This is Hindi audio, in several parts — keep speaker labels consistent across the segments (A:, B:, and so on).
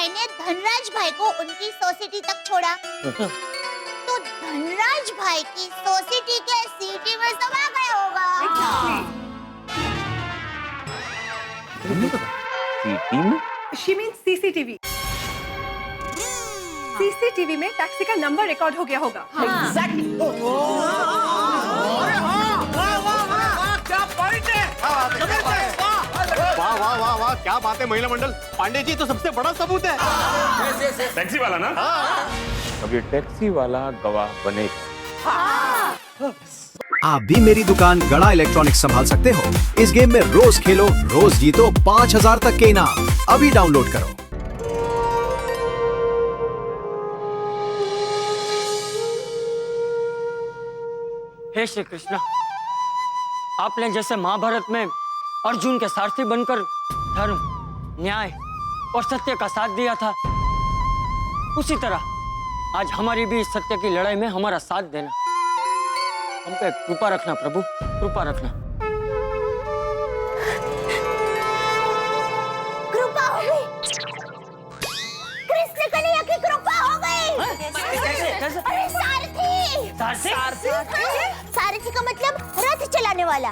A: मैंने धनराज भाई को उनकी सोसाइटी तक छोड़ा तो धनराज भाई की सोसाइटी के सिटी में समा गया होगा।
B: सिटी में?
C: She means CCTV. CCTV में टैक्सी का नंबर रिकॉर्ड हो गया होगा।
D: Exactly.
B: वाह वाह वाह वाह, क्या बात है महिला मंडल। पांडे जी तो सबसे बड़ा सबूत है।
E: टैक्सी वाला ना?
B: अब ये टैक्सी वाला गवाह बने।
F: आप भी मेरी दुकान गड़ा इलेक्ट्रॉनिक्स संभाल सकते हो। इस गेम में रोज खेलो, रोज जीतो 5000 तक के इनाम। अभी डाउनलोड करो।
G: हे श्री कृष्णा, आपने जैसे महाभारत में अर्जुन के सारथी बनकर धर्म, न्याय और सत्य का साथ दिया था, उसी तरह आज हमारी भी इस सत्य की लड़ाई में हमारा साथ देना। हम पे कृपा रखना प्रभु, कृपा रखना।
A: कृपा हो गई, कृष्ण कन्हैया की कृपा हो गई।
G: कैसे?
A: अरे सारथी।
G: सारथी?
A: सारथी का मतलब रथ चलाने वाला,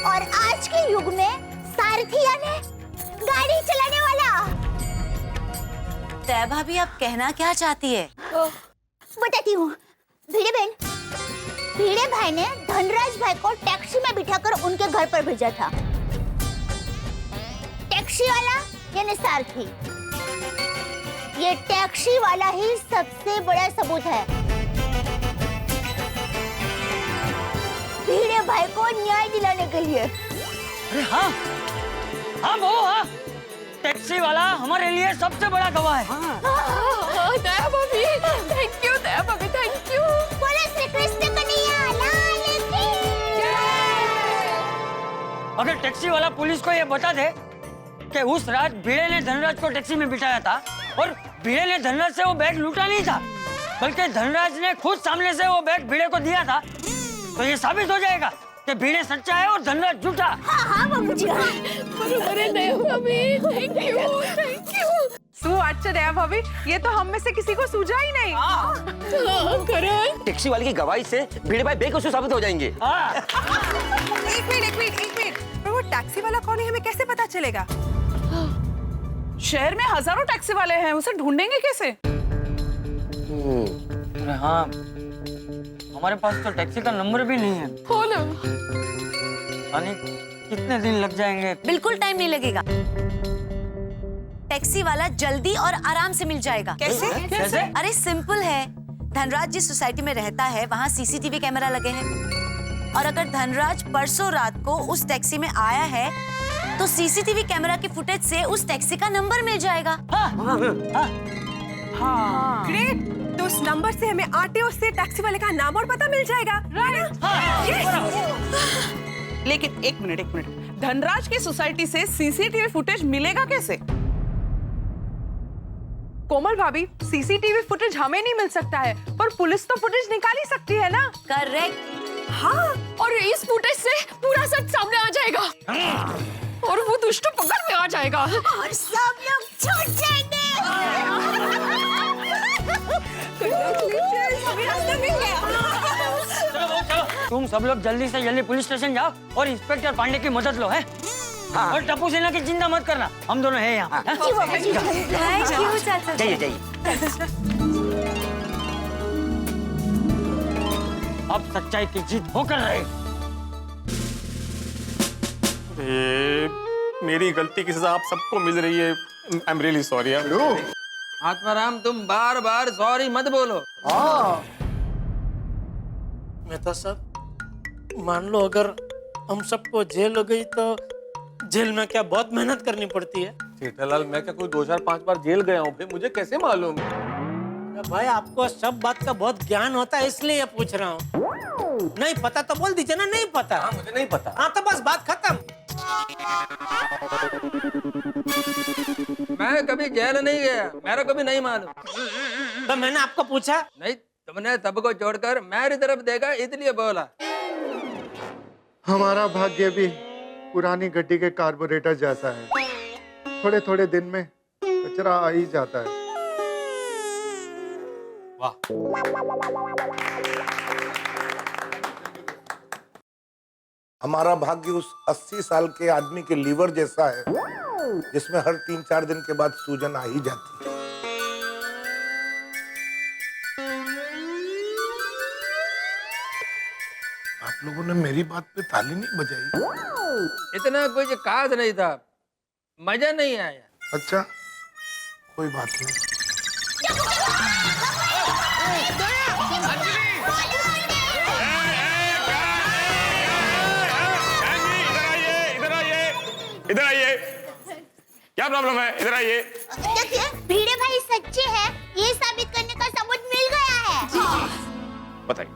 A: और आज के युग में सारथी यानी गाड़ी चलाने वाला।
H: तय भाभी, आप कहना क्या चाहती है?
A: बताती हूँ। भिड़े बहन, भिड़े भाई ने धनराज भाई को टैक्सी में बिठाकर उनके घर पर भेजा था। टैक्सी वाला यानी सारथी, ये टैक्सी वाला ही सबसे बड़ा सबूत है। भिड़े भाई को न्याय दिलाने के लिए।
G: अरे हाँ, हाँ वो हाँ, टैक्सी वाला हमारे लिए सबसे बड़ा गवाह है।
C: दया भाभी, थैंक यू दया भाभी, थैंक यू।
A: बोलो श्री कृष्ण कन्हैया लाल की जय।
G: अगर टैक्सी वाला पुलिस को ये बता दे कि उस रात भिड़े ने धनराज को टैक्सी में बिठाया था और भिड़े ने धनराज से वो बैग लूटा नहीं था, बल्कि धनराज ने खुद सामने से वो बैग भिड़े को दिया था, तो ये साबित हो जाएगा कि भिड़े सच्चा है और धनराज झूठा।
A: हाँ हाँ बाबूजी, हाँ।
C: अरे दया भाभी, थैंक यू, थैंक यू। अच्छा दया भाभी, ये तो हम में से किसी को सूझा ही नहीं। करण,
D: टैक्सी वाले की गवाही से भिड़े भाई बेकसूर साबित हो जाएंगे।
C: एक मिनट। पर वो टैक्सी वाला कौन है, हमें कैसे पता चलेगा? शहर में हजारों टैक्सी वाले हैं, उसे ढूंढेंगे कैसे?
G: अरे हाँ, हमारे पास तो टैक्सी का नंबर भी नहीं है। यानी कितने दिन लग जाएंगे?
H: बिल्कुल टाइम नहीं लगेगा। टैक्सी वाला जल्दी और आराम से मिल जाएगा।
G: कैसे?
H: अरे सिंपल है। धनराज जिस सोसाइटी में रहता है वहाँ सीसीटीवी कैमरा लगे हैं, और अगर धनराज परसों रात को उस टैक्सी में आया है तो सीसीटीवी कैमरा की फुटेज से उस टैक्सी का नंबर मिल जाएगा।
C: ग्रेट, तो उस नंबर से हमें आरटीओ से टैक्सी वाले का नाम और पता मिल जाएगा।
I: लेकिन एक मिनट, धनराज की सोसाइटी से सीसीटीवी फुटेज मिलेगा कैसे?
C: कोमल भाभी, सीसीटीवी फुटेज हमें नहीं मिल सकता है, पर पुलिस तो फुटेज निकाल ही सकती है ना?
H: करेक्ट।
C: हाँ, और इस फुटेज से पूरा सच सामने आ जाएगा और वो दुष्ट पकड़ में आ जाएगा
A: और सब लोग छूट जाएंगे।
G: तुम सब लोग जल्दी से जल्दी पुलिस स्टेशन जाओ और इंस्पेक्टर पांडे की मदद लो है। हाँ। और टप्पू सेना की चिंता मत करना, हम दोनों हैं यहाँ।
D: जाइए।
G: अब सच्चाई की जीत होकर रहेगी।
B: मेरी गलती की सजा आप सबको मिल रही है। I am really sorry.
J: Atmaram, तुम बार बार सॉरी मत बोलो।
K: मेहता साहब, मान लो अगर हम सबको जेल हो गई तो जेल में क्या बहुत मेहनत करनी पड़ती है?
B: जेठालाल, मैं क्या कोई 2 4 5 बार जेल गया हूँ? मुझे कैसे मालूम?
K: भाई, आपको सब बात का बहुत ज्ञान होता है, इसलिए ये पूछ रहा हूँ। नहीं पता तो बोल दीजिए ना, नहीं पता।
B: हाँ, मुझे नहीं पता।
K: हाँ तो बस बात खत्म।
J: मैं कभी जेल नहीं गया, मेरा कभी नहीं मालूम।
K: तो मैंने आपको पूछा
J: नहीं, तुमने सबको छोड़कर मेरी तरफ देखा इसलिए बोला।
L: हमारा भाग्य भी पुरानी गड्डी के कार्बोरेटर जैसा है। थोड़े थोड़े दिन में कचरा आ ही जाता है।
M: हमारा भाग्य उस 80 साल के आदमी के लीवर जैसा है जिसमें हर 3-4 दिन के बाद सूजन आ ही जाती है। आप लोगों ने मेरी बात पे ताली नहीं बजाई।
J: इतना कुछ खास नहीं था, मजा नहीं आया।
M: अच्छा, कोई बात नहीं।
E: इधर आइए, क्या प्रॉब्लम है? इधर आइए।
A: देखिए, भिड़े भाई सच्चे हैं, ये साबित करने का सबूत मिल गया है।
E: बताइए।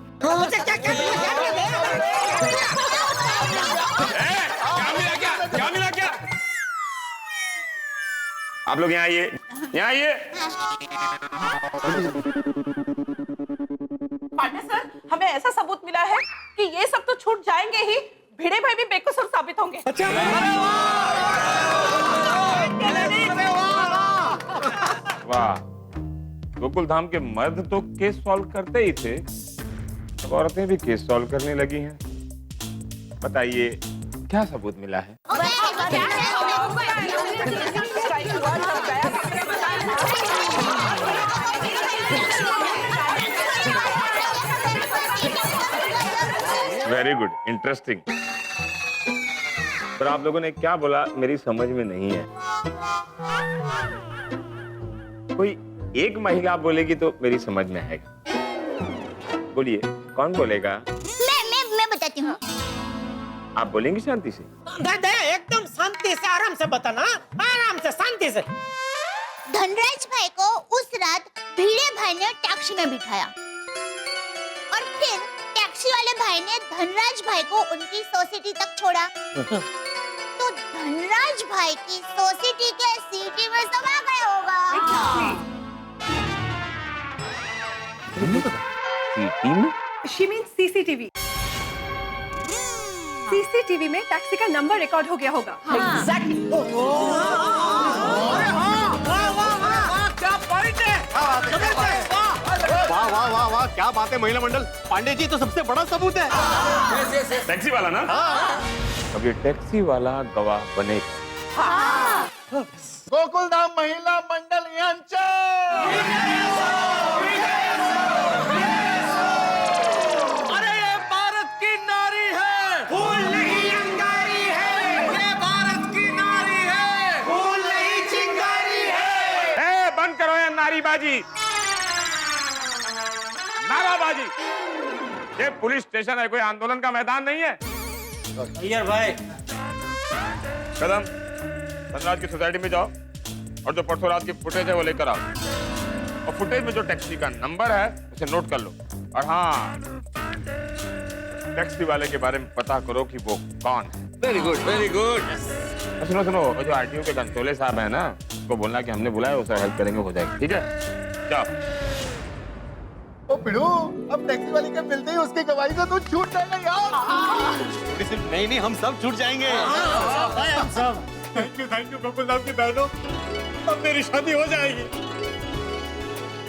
E: क्या मिला क्या? आप लोग यहाँ आइए, यहाँ आइए।
I: पांडे सर, हमें ऐसा सबूत मिला है कि ये सब तो छूट जाएंगे ही, भिड़े भाई भी बेकसूर साबित होंगे।
E: वाह, गोकुल धाम के मर्द तो केस सॉल्व करते ही थे, अब औरतें भी केस सॉल्व करने लगी हैं। बताइए, क्या सबूत मिला है? Very good, interesting. पर आप लोगों ने क्या बोला मेरी समझ में नहीं है। कोई एक महिला बोलेगी तो मेरी समझ में आएगा। बोलिए, कौन बोलेगा?
A: मैं बताती हूँ।
E: आप बोलेंगे शांति से?
K: एकदम शांति से, आराम से बताना, आराम से, शांति से।
A: धनराज भाई को उस रात भिड़े भाई ने टैक्सी में बिठाया और फिर टैक्सी वाले भाई ने धनराज भाई को उनकी सोसाइटी तक छोड़ा। तो धनराज भाई की सोसाइटी के सीटी में समा गया होगा।
E: सीटी में?
C: She means CCTV। CCTV में टैक्सी का नंबर रिकॉर्ड हो गया होगा।
I: Exactly।
K: क्या पॉइंट है?
B: वाह वाह वाह वाह, क्या बात है महिला मंडल। पांडे जी तो सबसे बड़ा सबूत है।
E: टैक्सी वाला ना? अब ये टैक्सी वाला गवाह बनेगा।
L: गोकुल धाम महिला मंडल यांचा।
K: अरे ये भारत की नारी है, फूल नहीं अंगारी है। ये भारत की नारी है, फूल नहीं चिंगारी है।
E: बंद करो ये नारीबाजी, नाराबाजी। ये पुलिस स्टेशन है, कोई आंदोलन का मैदान नहीं है।
K: अय्यर भाई,
E: कदम, धनराज की सोसाइटी में जाओ और जो परसों रात की फुटेज है वो लेकर आओ, और फुटेज में जो टैक्सी का नंबर है उसे नोट कर लो। और हाँ, टैक्सी वाले के बारे में पता करो कि वो कौन है।
J: Very good, very good.
E: सुनो सुनो, वो जो आरटीओ के गंतोले साहब है ना, उसको बोलना कि हमने बुलाया, उसे हेल्प करेंगे, हो जाएगी। ठीक है, जाओ।
L: ओ पिड़ू, अब टैक्सी वाले के मिलते ही उसकी गवाही से तू छूट जाएगा यार।
B: सिर्फ नहीं, हम सब छूट जाएंगे।
K: हम सब। थैंक यू गोकुल धाम की बहनों, अब मेरी शादी हो जाएगी।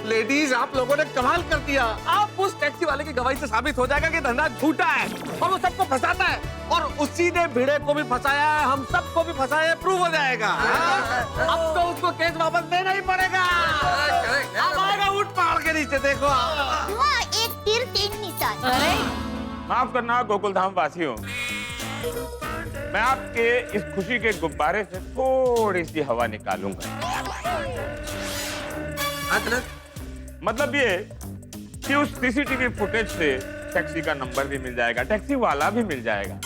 B: लेडीज, आप लोगों ने कमाल कर दिया।
J: आप उस टैक्सी वाले की गवाही से साबित हो जाएगा कि धनराज झूठा है और वो सबको फंसाता है, और उसी ने भिड़े को भी फंसाया है, हम सबको भी फंसाया है, प्रूव हो जाएगा। अब तो उसको केस वापस देना ही पड़ेगा। अब आएगा ऊंट पहाड़ के नीचे, देखो।
A: हाँ, एक तीर तीन निशान।
E: माफ करना गोकुल धाम वासियों, मैं आपके इस खुशी के गुब्बारे से थोड़ी सी हवा निकालूंगा। मतलब ये कि उस सीसीटीवी फुटेज से टैक्सी का नंबर भी मिल जाएगा, टैक्सी वाला भी मिल जाएगा,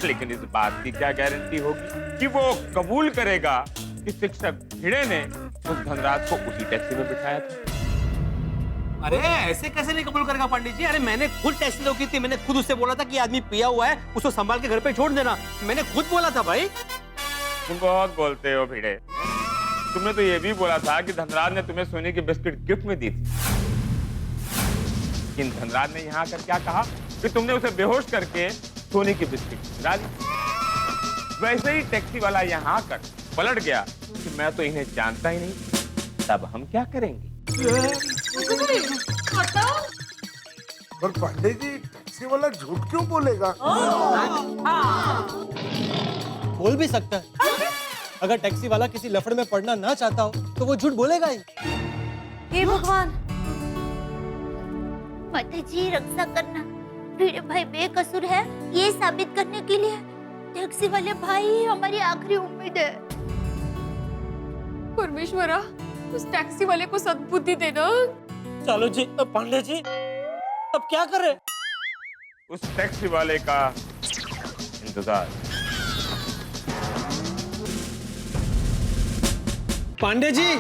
E: लेकिन इस बात की क्या गारंटी होगी कि वो कबूल करेगा कि शिक्षक भिड़े ने उस धनराज को उसी टैक्सी में बिठाया था।
K: अरे ऐसे कैसे नहीं कबूल करेगा पंडित जी? अरे मैंने खुद टैक्सी रोकी थी, मैंने खुद उससे बोला था कि आदमी पिया हुआ है, उसको संभाल के घर पे छोड़ देना। मैंने खुद बोला था भाई।
E: तुम बहुत बोलते हो भिड़े। तुमने तो ये भी बोला था कि धनराज ने तुम्हें सोने की बिस्किट गिफ्ट में दी थी, लेकिन धनराज ने यहाँ आकर क्या कहा कि तुमने उसे बेहोश करके सोने की बिस्किट गिरा दी। वैसे ही टैक्सी वाला यहाँ आकर पलट गया कि मैं तो इन्हें जानता ही नहीं, तब हम क्या करेंगे?
M: पर पांडे जी टैक्सी वाला झूठ क्यों बोलेगा?
K: बोल भी सकता है। अगर टैक्सी वाला किसी लफड़े में पड़ना ना चाहता हो तो वो झूठ बोलेगा ही।
H: हे भगवान,
A: माता जी रक्षा करना, भिड़े भाई बेकसूर है ये साबित करने के लिए टैक्सी वाले भाई ही हमारी आखिरी उम्मीद है।
C: परमेश्वरा, उस टैक्सी वाले को सद्बुद्धि देना।
K: चलो जी पांडे जी, अब क्या करें?
E: उस टैक्सी वाले का इंतजार।
K: पांडे जी,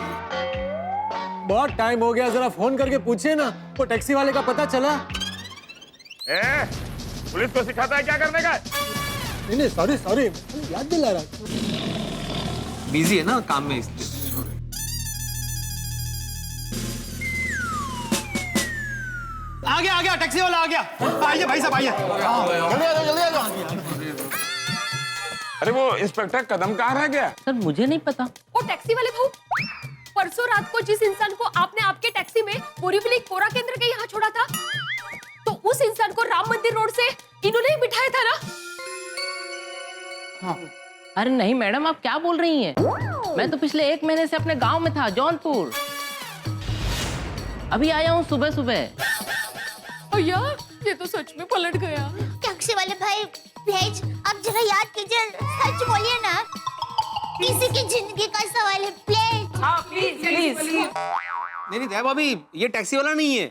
K: बहुत टाइम हो गया, जरा फोन करके पूछिए ना, वो टैक्सी वाले का पता चला?
E: पुलिस को सिखाता है क्या करने का?
K: नहीं सॉरी, याद दिला रहा।
J: बिजी है ना काम में इसलिए।
K: आ गया टैक्सी वाला आ गया। आइए भाई साहब आइए।
M: जल्दी आ जाओ।
E: अरे वो इंस्पेक्टर कदम कहाँ रह गया?
C: सर मुझे नहीं पता। वो टैक्सी वाले भाऊ, परसों रात को जिस इंसान को आपने आपके टैक्सी में बोरीवली कोरा केंद्र के यहाँ छोड़ा था, तो उस इंसान को राम मंदिर रोड से इन्होंने ही बिठाया था ना?
N: हाँ। अरे नहीं मैडम, आप क्या बोल रही हैं? मैं तो पिछले 1 महीने से अपने गांव में था, जौनपुर। अभी आया हूँ सुबह सुबह।
C: भैया, ये तो सच में पलट गया।
A: टैक्सी वाले भाई भेज, अब जरा याद कीजिए, सच बोलिए ना, किसी की जिंदगी का सवाल है, प्लीज।
C: हाँ प्लीज।
J: नहीं दया भाभी, ये टैक्सी वाला नहीं है।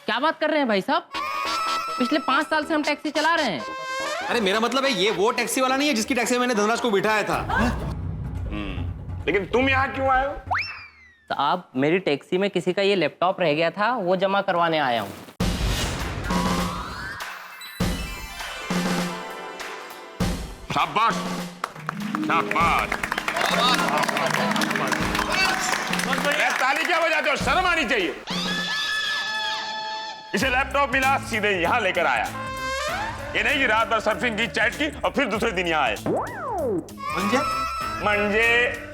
N: क्या बात कर रहे हैं भाई साहब? पिछले 5 साल से हम टैक्सी चला रहे हैं।
J: अरे मेरा मतलब है ये वो टैक्सी वाला नहीं है जिसकी टैक्सी में मैंने धनराज को बिठाया था।
E: लेकिन तुम यहाँ क्यों आए हो?
N: तो आप, मेरी टैक्सी में किसी का ये लैपटॉप रह गया था, वो जमा करवाने आया हूँ।
E: शाबाश, शाबाश। ताली क्या बजाते हो? शर्म आनी चाहिए। इसे लैपटॉप मिला, सीधे यहाँ लेकर आया। ये नहीं कि रात भर सर्फिंग की, चैट की और फिर दूसरे दिन यहाँ आए। मंजे,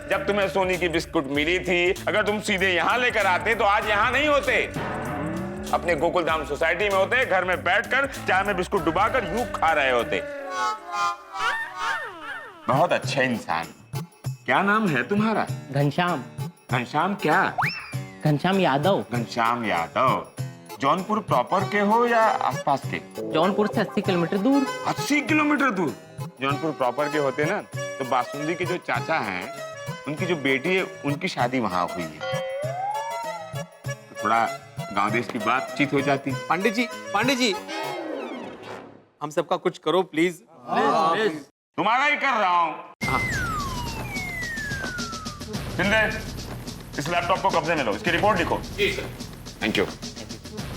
E: जब तुम्हें सोनी की बिस्कुट मिली थी, अगर तुम सीधे यहाँ लेकर आते तो आज यहाँ नहीं होते, अपने गोकुलधाम सोसाइटी में होते, घर में बैठकर चाय में बिस्कुट डुबाकर यूं खा रहे होते। बहुत अच्छा इंसान। क्या नाम है तुम्हारा?
N: घनश्याम।
E: घनश्याम क्या?
N: घनश्याम यादव।
E: घनश्याम यादव। जौनपुर प्रॉपर के हो या आसपास के?
N: जौनपुर से 80 किलोमीटर दूर।
E: 80 किलोमीटर दूर? जौनपुर प्रॉपर के होते ना तो बासुंदी के जो चाचा हैं, उनकी जो बेटी है, उनकी शादी वहां हुई है, तो थोड़ा गांव देश की बातचीत हो जाती।
J: पांडे जी, हम सबका कुछ करो प्लीज।
E: तुम्हारा ही कर रहा हूँ। शिंदे, इस लैपटॉप को कब्जे में लो, इसकी रिपोर्ट लिखो। जी सर। Thank you.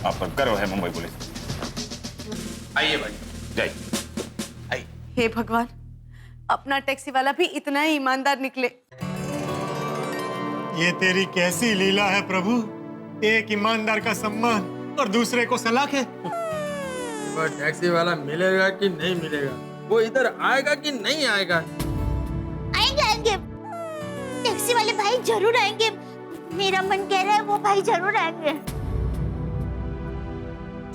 E: आप करो है मुंबई पुलिस।
J: आइए भाई।
E: जय।
H: हे भगवान, अपना टैक्सी वाला भी इतना ही ईमानदार निकले।
K: ये तेरी कैसी लीला है प्रभु, एक ईमानदार का सम्मान और दूसरे को सलाख है।
O: टैक्सी वाला मिलेगा कि नहीं मिलेगा? वो इधर आएगा कि नहीं आएगा?
A: आएंगे। टैक्सी वाले भाई जरूर आएंगे, मेरा मन कह रहा है वो भाई जरूर आएंगे।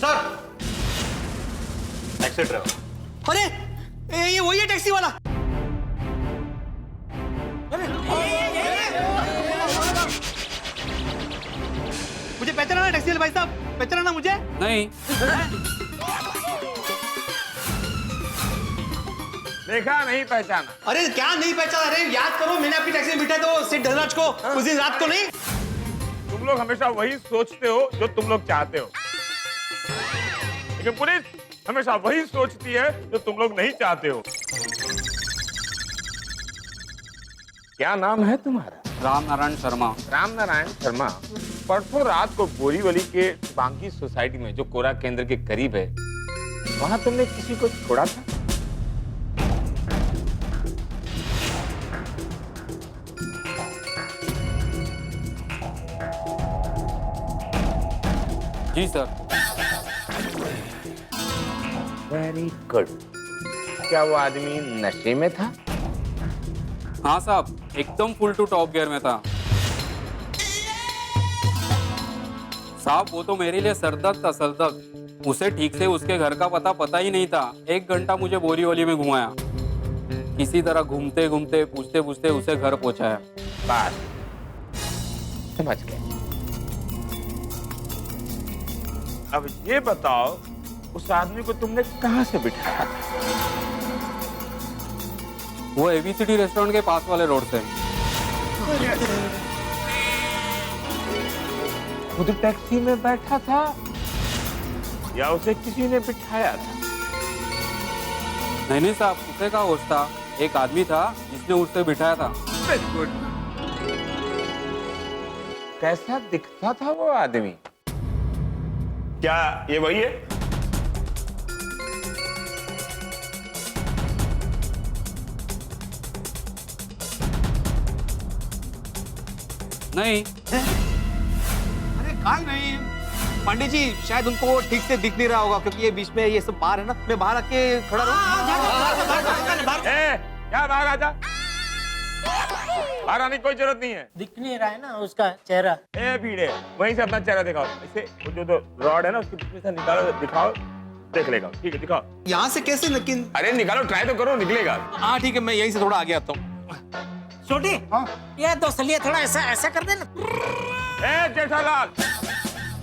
J: Sir, taxi driver. अरे ये वही है टैक्सी वाला। मुझे पहचाना ना टैक्सी वाले भाई साहब? पहचाना ना मुझे?
O: नहीं।
E: देखा नहीं पहचाना?
J: अरे क्या नहीं पहचाना? अरे याद करो, मैंने अपनी टैक्सी में बिठाया तो सेठ धनराज को उस दिन रात को नहीं।
E: तुम लोग हमेशा वही सोचते हो जो तुम लोग चाहते हो, लेकिन पुलिस हमेशा वही सोचती है जो तुम लोग नहीं चाहते हो। क्या नाम है तुम्हारा?
O: राम नारायण शर्मा।
E: राम नारायण शर्मा। परसों रात को बोरीवली के बांकी सोसाइटी में, जो कोरा केंद्र के करीब है, वहां तुमने किसी को छोड़ा था?
O: जी सर।
E: Very good. क्या वो आदमी नशे में था?
O: हाँ साहब, एकदम फुल टू टॉप गियर में था।
P: साहब वो तो मेरे लिए सरदर्द था, सरदर्द। उसे ठीक से उसके घर का पता ही नहीं था। 1 घंटा मुझे बोरीवली में घुमाया, किसी तरह घूमते घूमते पूछते पूछते उसे घर पहुंचाया।
E: बस समझ गए। अब ये बताओ, उस आदमी को तुमने कहाँ से बिठाया था?
P: वो एबीसीडी रेस्टोरेंट के पास वाले रोड से।
E: खुद टैक्सी में बैठा था या उसे किसी ने बिठाया था?
P: नहीं साहब, उसे का होश था। एक आदमी था जिसने उसे बिठाया था।
E: Very good. कैसा दिखता था वो आदमी? क्या ये वही है?
P: नहीं।
B: अरे काल नहीं पांडे जी, शायद उनको वो ठीक से दिख नहीं रहा होगा क्योंकि ये बीच में ये सब बाहर है ना। मैं बाहर आके खड़ा रहूं।
E: क्या बाहर आजा? बाहर आने की कोई जरूरत नहीं है।
Q: दिख नहीं रहा है ना उसका चेहरा।
E: ए भीड़े, वहीं से अपना चेहरा दिखाओ। इसे वो जो रॉड है ना उसके बीच में से निकालो, दिखाओ, देख लेगा। ठीक है, दिखाओ।
B: यहाँ से कैसे? लेकिन
E: अरे निकालो, ट्राई तो करो, निकलेगा।
B: हाँ ठीक है, मैं यहीं से थोड़ा आगे आता हूँ।
Q: छोटी, ये तो सलिए थोड़ा ऐसा ऐसा कर देना।
E: ए जेठालाल,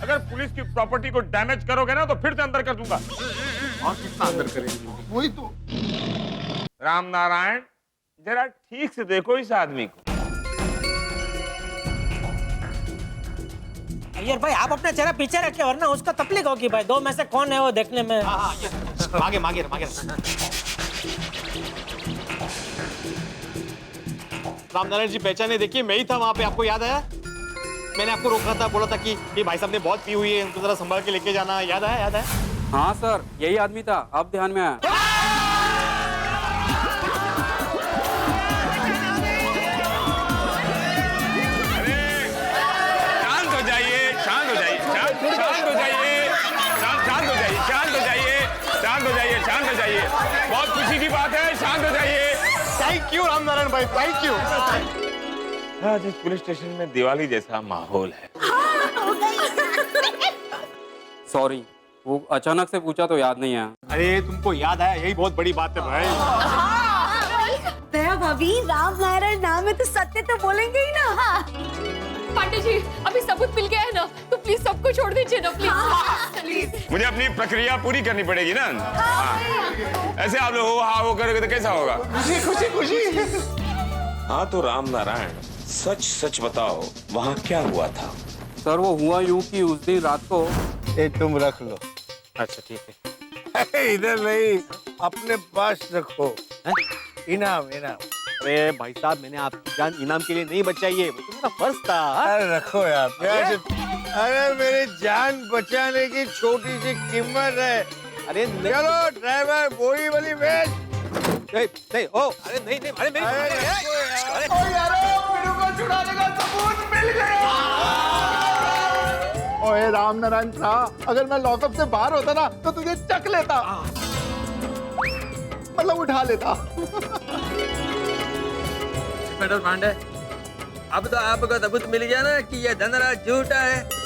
E: अगर पुलिस की प्रॉपर्टी को डैमेज करोगे ना तो फिर से अंदर कर दूंगा।
B: और कितना अंदर करेंगे? वही तो।
E: राम नारायण, जरा ठीक से देखो इस आदमी को।
Q: अय्यर भाई, आप अपना चेहरा पीछे रखे वरना उसको तकलीफ होगी भाई। 2 में से कौन है वो देखने में।
B: मागे मागे मागे। रामनारायण जी पहचाने, देखिए मैं ही था वहाँ पे। आपको याद आया? मैंने आपको रोका था, बोला था कि ये भाई साहब ने बहुत पी हुई है, उनको जरा संभाल के लेके जाना। याद आया? याद आया?
P: हाँ सर, यही आदमी था। अब ध्यान में आया।
E: शांत हो जाइए, शांत हो जाइए, शांत हो जाइए, शांत हो जाइए, शांत हो जाइए, शांत हो जाइए, शांत हो जाइए। बहुत खुशी की बात है, शांत हो जाइए।
B: थैंक यू रामनारायण भाई, थैंक यू।
E: आज इस पुलिस स्टेशन में दिवाली जैसा माहौल है।
P: सॉरी, वो अचानक से पूछा तो याद नहीं आया।
B: अरे तुमको याद आया, यही बहुत बड़ी बात है भाई।
H: दया भाभी, राम नारायण नाम है तो सत्य तो बोलेंगे ही ना।
C: पांडे जी, अभी सबूत मिल गया है ना, तो प्लीज सबको छोड़ दीजिए ना, प्लीज।
E: मुझे अपनी प्रक्रिया पूरी करनी पड़ेगी ना। हाँ। ऐसे आप लोग हो करोगे तो कैसा होगा?
B: खुशी खुशी खुशी।
E: हाँ तो राम नारायण, सच सच बताओ, वहाँ क्या हुआ था?
P: सर वो हुआ यूं कि उस दिन रात को।
L: ए तुम रख लो।
B: अच्छा ठीक है।
L: इधर नहीं, अपने पास रखो। इनाम इनाम।
B: अरे भाई साहब, मैंने आपकी जान इनाम के लिए नहीं बचाई है, वो तो मेरा फर्ज था।
L: अरे रखो यार। अरे मेरी जान बचाने की छोटी सी कीमत है।
B: अरे
L: चलो ड्राइवर, बोरीवली भेज।
B: नहीं, ओ, अरे नहीं नहीं, अरे मेरी
L: छुड़ाने का सबूत मिल गया। ओए रामनारायण साहब, अगर मैं लॉकअप से बाहर होता ना तो तुझे चक लेता, मतलब उठा लेता।
O: मैडम पांडे, अब तो आपको सबूत मिल गया ना कि ये धनराज झूठा है।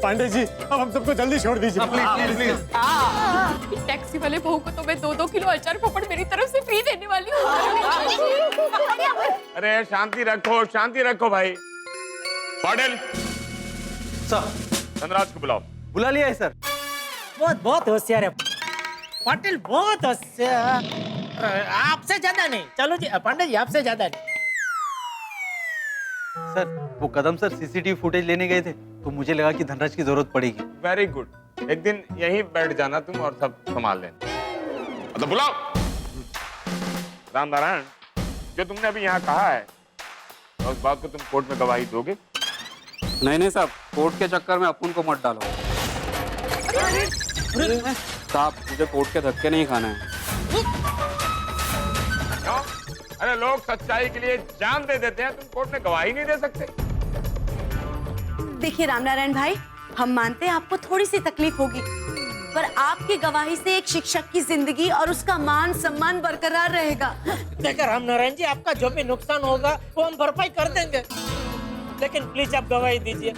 B: पांडे जी, अब हम सबको जल्दी छोड़ दीजिए प्लीज प्लीज।
C: टैक्सी वाले बहू को तो मैं 2-2 किलो अचार पापड़ मेरी तरफ से फ्री देने वाली हूँ।
E: अरे शांति रखो, शांति रखो भाई। पाटिल,
B: सर
E: धनराज को बुलाओ।
B: बुला लिया है सर।
Q: बहुत होशियार है पाटिल, बहुत होशियार। आपसे ज्यादा नहीं। चलो जी पांडे जी, आपसे ज्यादा नहीं।
R: सर वो कदम सर सीसीटीवी फुटेज लेने गए थे तो मुझे लगा कि धनराज की जरूरत पड़ेगी।
E: वेरी गुड, एक दिन यहीं बैठ जाना तुम और सब संभाल लेना। तो बुलाओ। राम नारायण, जो तुमने अभी यहाँ कहा है उस बात को तुम कोर्ट में गवाही दोगे?
P: नहीं साहब, कोर्ट के चक्कर में अपुन को मत डालो। साहब मुझे कोर्ट के धक्के नहीं खाना है।
E: क्यों? अरे लोग सच्चाई के लिए जान दे देते हैं, तुम कोर्ट में गवाही नहीं दे सकते?
H: देखिए रामनारायण भाई, हम मानते हैं आपको थोड़ी सी तकलीफ होगी, पर आपकी गवाही से एक शिक्षक की जिंदगी और उसका मान सम्मान बरकरार रहेगा।
Q: देखिए रामनारायण जी, आपका जो भी नुकसान होगा वो हम भरपाई कर देंगे, लेकिन प्लीज आप गवाही दीजिए।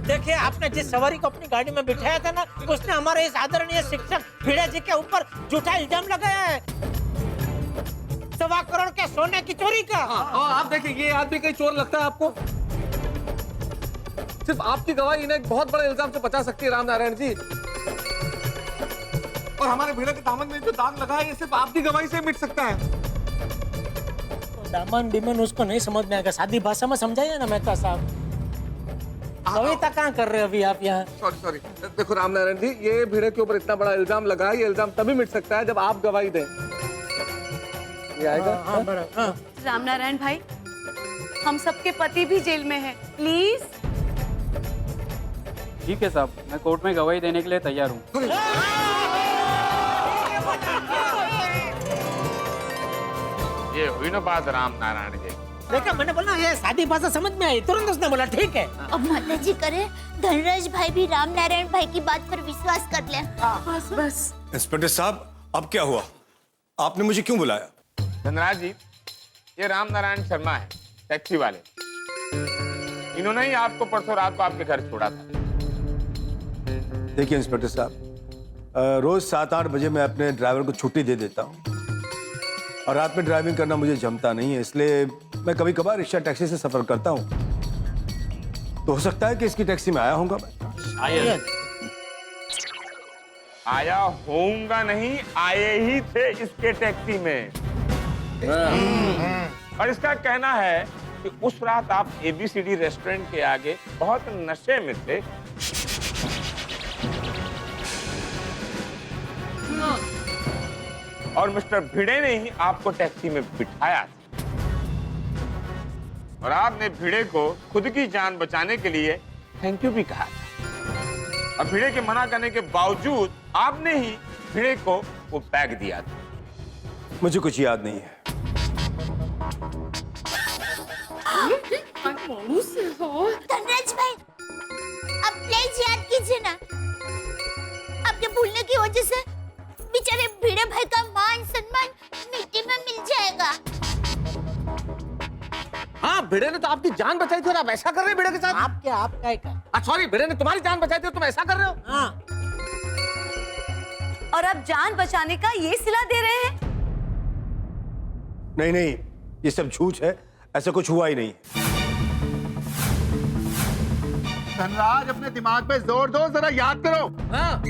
Q: देखिए, आपने जिस सवारी को अपनी गाड़ी में बिठाया था ना, उसने हमारे इस आदरणीय शिक्षक भिड़े जी के ऊपर झूठा इल्जाम लगाया है 1.25 करोड़ के सोने की चोरी का।
J: आप देखिए, ये आदमी कहीं चोर लगता है आपको? सिर्फ आपकी गवाही इन्हें एक बहुत बड़े इल्जाम से बचा सकती है रामनारायण जी। और हमारे भिड़े के दामन में जो दाग लगा है, ये सिर्फ आपकी गवाही से मिट सकता है।
Q: दामन बिमन उसको नहीं समझ में आएगा, सादी भाषा में समझाइए ना मेहता साहब। कविता कहाँ कर रहे हो अभी आप यहाँ?
J: सॉरी। देखो रामनारायण जी, ये भिड़े के ऊपर इतना बड़ा इल्जाम लगा है, ये इल्जाम तभी मिट सकता है जब आप गवाही दें। ये आएगा?
Q: हाँ।
H: रामनारायण भाई, हम सबके पति भी जेल में हैं, प्लीज।
P: ठीक है साहब, मैं कोर्ट में गवाही देने के लिए तैयार हूँ।
E: ये हुई ना बात रामनारायण जी।
Q: देखा, मैंने बोला ये सादी भाषा समझ में आई, तुरंत उसने बोला ठीक है।
A: अब माता जी करे धनराज भाई भी रामनारायण भाई की बात पर विश्वास कर ले।
H: बस।
S: इंस्पेक्टर साहब, अब क्या हुआ? आपने मुझे क्यों बुलाया?
E: धनराज जी, ये रामनारायण शर्मा है, टैक्सी वाले। इन्होंने ही आपको परसों रात को आपके घर छोड़ा था।
S: देखिए इंस्पेक्टर साहब, रोज 7-8 बजे मैं अपने ड्राइवर को छुट्टी दे देता हूँ और रात में ड्राइविंग करना मुझे जमता नहीं है, इसलिए मैं कभी कभार रिक्शा टैक्सी से सफर करता हूँ। तो हो सकता है कि इसकी टैक्सी में आया होऊंगा मैं।
E: आया होऊंगा नहीं, आए ही थे इसके टैक्सी में। और इसका कहना है कि उस रात आप ABCD रेस्टोरेंट के आगे बहुत नशे में थे। और मिस्टर भिड़े ने ही आपको टैक्सी में बिठाया था। और आपने भिड़े को खुद की जान बचाने के लिए थैंक यू भी कहा था। और भिड़े के मना करने के बावजूद आपने ही भिड़े को वो बैग दिया था।
S: मुझे कुछ याद नहीं है।
A: धनराज भाई, अब प्लीज याद कीजिए ना, आपके भूलने की वजह से बेचारे भिड़े भाई का मान सम्मान मिट्टी में मिल जाएगा।
J: हाँ, भिड़े ने तो आपकी जान बचाई थी और आप ऐसा कर रहे हैं भिड़े के साथ?
Q: आपका
J: सॉरी, भिड़े ने तुम्हारी जान बचाई थी और तुम ऐसा कर रहे हो?
Q: हाँ।
H: और अब जान बचाने का ये सिला दे रहे हैं?
S: नहीं, ये सब झूठ है, ऐसा कुछ हुआ ही नहीं।
L: धनराज, अपने दिमाग पे जोर दो, जरा याद करो।
J: हाँ।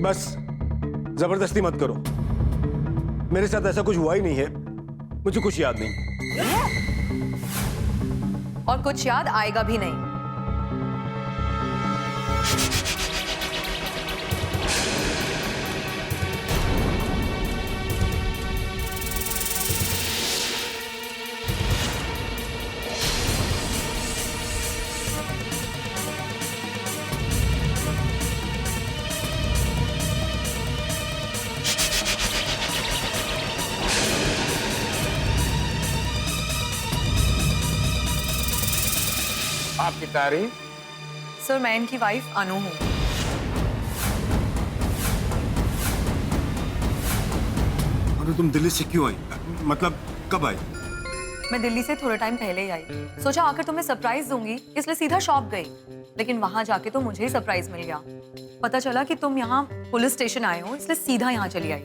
S: बस जबरदस्ती मत करो, मेरे साथ ऐसा कुछ हुआ ही नहीं है, मुझे कुछ याद नहीं।
H: और कुछ याद आएगा भी नहीं।
E: आपकी तारीफ?
H: सर, मैं इनकी वाइफ अनु हूँ।
S: अरे तुम दिल्ली से क्यों आई? मतलब कब आई?
H: मैं दिल्ली से थोड़ा टाइम पहले ही आई। सोचा आकर तुम्हें सरप्राइज दूंगी, इसलिए सीधा शॉप गई। लेकिन वहां जाके तो मुझे ही सरप्राइज मिल गया। पता चला कि तुम यहाँ पुलिस स्टेशन आए हो, इसलिए सीधा यहाँ चली आई।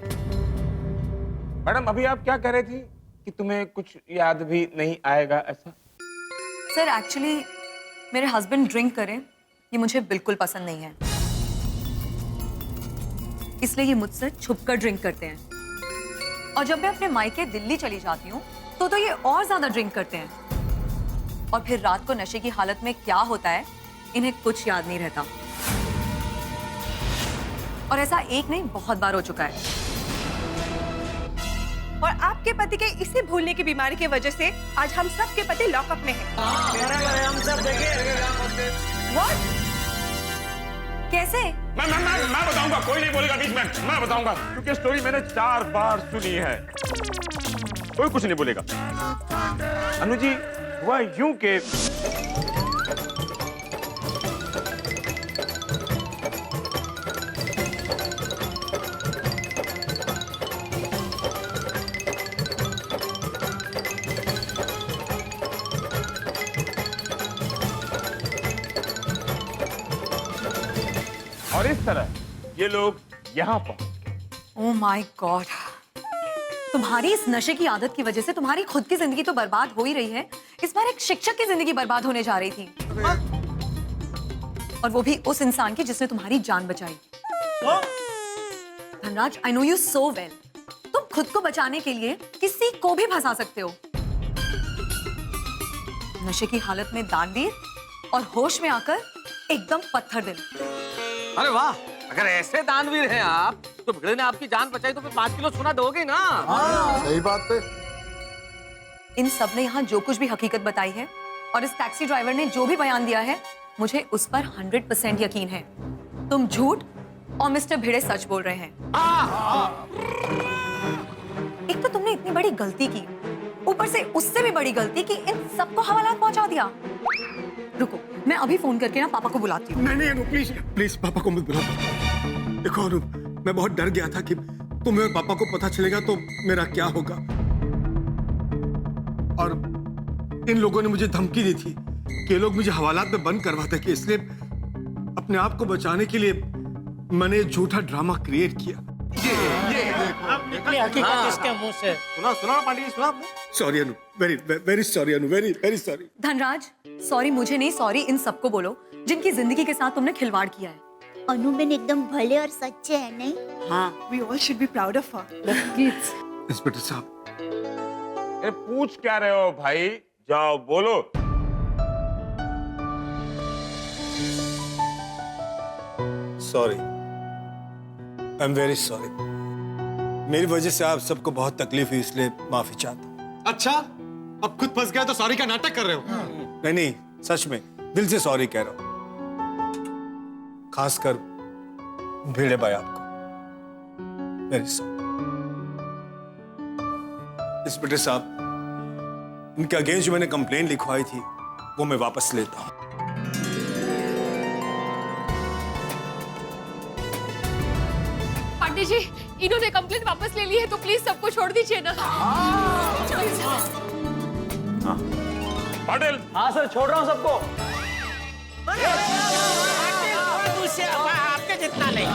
E: मैडम, अभी आप क्या कह रही थी कि तुम्हें कुछ याद भी नहीं आएगा ऐसा?
H: सर, एक्चुअली मेरे हस्बैंड ड्रिंक करें ये मुझे बिल्कुल पसंद नहीं है, इसलिए ये मुझसे छुपकर ड्रिंक करते हैं। और जब मैं अपने मायके दिल्ली चली जाती हूँ तो ये और ज्यादा ड्रिंक करते हैं। और फिर रात को नशे की हालत में क्या होता है इन्हें कुछ याद नहीं रहता। और ऐसा एक नहीं बहुत बार हो चुका है।
T: और आपके पति के इसी भूलने की बीमारी की वजह से आज हम सब के पति लॉकअप में हैं।
Q: हम सब
H: What? कैसे?
E: मैं बताऊंगा, कोई नहीं बोलेगा बीच में, मैं बताऊंगा, क्योंकि स्टोरी मैंने 4 बार सुनी है। कोई कुछ नहीं बोलेगा। अनु जी, हुआ यूं के और इस तरह ये लोग यहाँ पहुंच।
T: ओह माय गॉड, तुम्हारी इस नशे की आदत की वजह से तुम्हारी खुद की जिंदगी तो बर्बाद हो ही रही है, इस बार एक शिक्षक की जिंदगी बर्बाद होने जा रही थी, और वो भी उस इंसान की जिसने तुम्हारी जान बचाई। Dhanraj, I know you so well, तुम खुद को बचाने के लिए किसी को भी फंसा सकते हो। नशे की हालत में दानवीर और होश में आकर एकदम पत्थर दिल।
J: अरे वाह, अगर ऐसे दानवीर हैं आप, तो भिड़े ने आपकी जान बचाई तो फिर 5 किलो सोना दोगे ना?
L: सही बात है।
T: इन सब ने यहाँ जो कुछ भी हकीकत बताई है और इस टैक्सी ड्राइवर ने जो भी बयान दिया है, मुझे उस पर 100% यकीन है। तुम झूठ और मिस्टर भिड़े सच बोल रहे हैं। एक तो तुमने इतनी बड़ी गलती की, ऊपर से उससे भी बड़ी गलती कि इन सबको हवालात पहुंचा दिया। रुको, मैं अभी फोन करके ना पापा को बुलाती हूँ।
S: नहीं अनु, प्लीज प्लीज पापा को मत बुला। देखो अनु, मैं बहुत डर गया था कि तुम्हें और पापा को पता चलेगा तो मेरा क्या होगा, और इन लोगों ने मुझे धमकी दी थी कि ये लोग मुझे हवालात में बंद करवाते, कि इसलिए अपने आप को बचाने के लिए मैंने झूठा ड्रामा क्रिएट किया।
Q: निकली हकीकत इसके मुंह से।
B: सुना पांडे जी, सुना आपने?
S: सॉरी अनु, वेरी सॉरी अनु, वेरी सॉरी।
T: धनराज, सॉरी मुझे नहीं, सॉरी इन सबको बोलो जिनकी जिंदगी के साथ तुमने खिलवाड़ किया है।
A: अनुबेन एकदम भले और सच्चे हैं, नहीं?
T: हाँ,
I: We all should be proud of her.
S: Inspector साहब,
E: अरे पूछ क्या रहे हो भाई, जाओ बोलो।
S: Sorry, I am very sorry. मेरी वजह से आप सबको बहुत तकलीफ हुई, इसलिए माफी चाहता हूँ।
B: अच्छा, अब खुद फंस गए तो सॉरी का नाटक कर रहे हो?
S: नहीं, सच में दिल से सॉरी कह रहा हूँ, खासकर भिड़े भाई आपको। Very sorry. इंस्पेक्टर साहब, इनके अगेंस्ट जो मैंने कंप्लेन लिखवाई थी वो मैं वापस लेता हूँ।
C: पांडे जी, इन्होंने कंप्लेंट वापस ले ली है तो प्लीज सबको छोड़ दीजिए ना।
E: पाटिल।
R: हाँ सर, छोड़ रहा हूँ सबको।
Q: आपके जितना नहीं।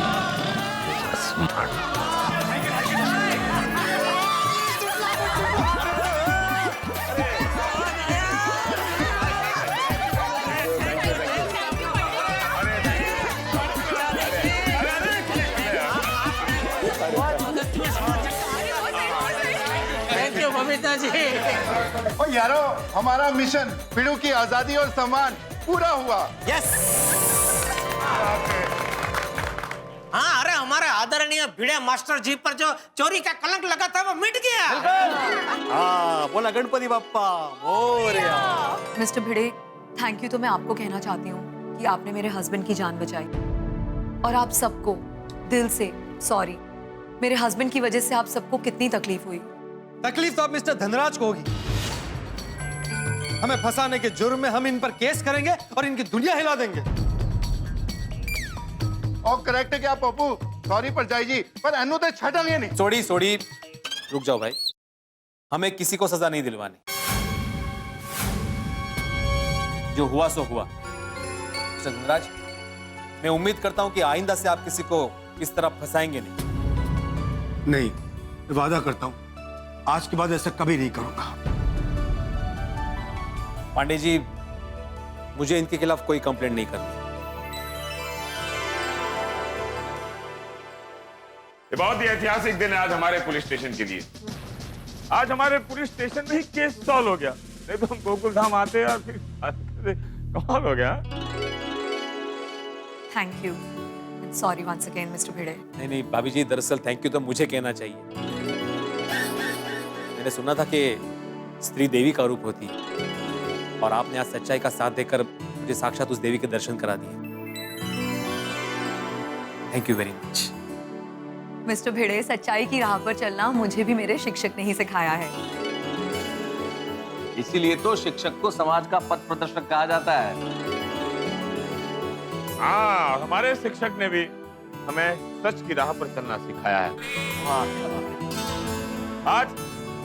Q: Thank you Babita ji.
L: ओ यारो, हमारा मिशन पिड़ू की आजादी और सम्मान पूरा हुआ।
Q: यस। हाँ, अरे हमारे आदरणीय भिड़े मास्टर जी पर जो चोरी का कलंक लगा था वो मिट गया।
B: हाँ, बोला Ganpati Bappa Morya.
T: Mister Bhide, thank you तो मैं आपको कहना चाहती हूँ कि आपने मेरे हस्बैंड की जान बचाई, और आप सबको दिल से सॉरी। मेरे हस्बैंड की वजह से आप सबको कितनी तकलीफ हुई।
B: तकलीफ तो अब मिस्टर धनराज को होगी। हमें फंसाने के जुर्म में हम इन पर केस करेंगे और इनकी दुनिया हिला देंगे।
L: और करेक्ट है क्या पप्पू? सॉरी पर जाई जी, पर अनु तो छटल ये नहीं।
B: सोड़ी, रुक जाओ भाई, हमें किसी को सजा नहीं दिलवानी। जो हुआ सो हुआ। मिस्टर धनराज, मैं उम्मीद करता हूं कि आइंदा से आप किसी को इस तरह फंसाएंगे
S: नहीं, वादा करता हूँ आज के बाद ऐसा कभी नहीं करूंगा।
B: पांडे जी, मुझे इनके खिलाफ कोई कंप्लेंट नहीं करनी।
E: ये बहुत ही ऐतिहासिक दिन है आज हमारे पुलिस स्टेशन के लिए। आज हमारे पुलिस स्टेशन में ही केस सॉल्व हो गया, नहीं तो हम गोकुल धाम आते और फिर कमाल हो गया।
T: Thank you, sorry once again mister Bhide.
B: नहीं भाभी जी, दरअसल थैंक यू तो मुझे कहना चाहिए। मैंने सुना था कि स्त्री देवी का रूप होती है, और आपने आज सच्चाई का साथ देकर मुझे साक्षात उस देवी के दर्शन करा दिए। Thank you very much.
T: Mister Bhide, सच्चाई की राह पर चलना मुझे भी मेरे शिक्षक ने ही सिखाया है।
J: इसीलिए तो शिक्षक को समाज का पथ प्रदर्शक कहा जाता है।
E: हाँ, हमारे शिक्षक ने भी हमें सच की राह पर चलना सिखाया है। आज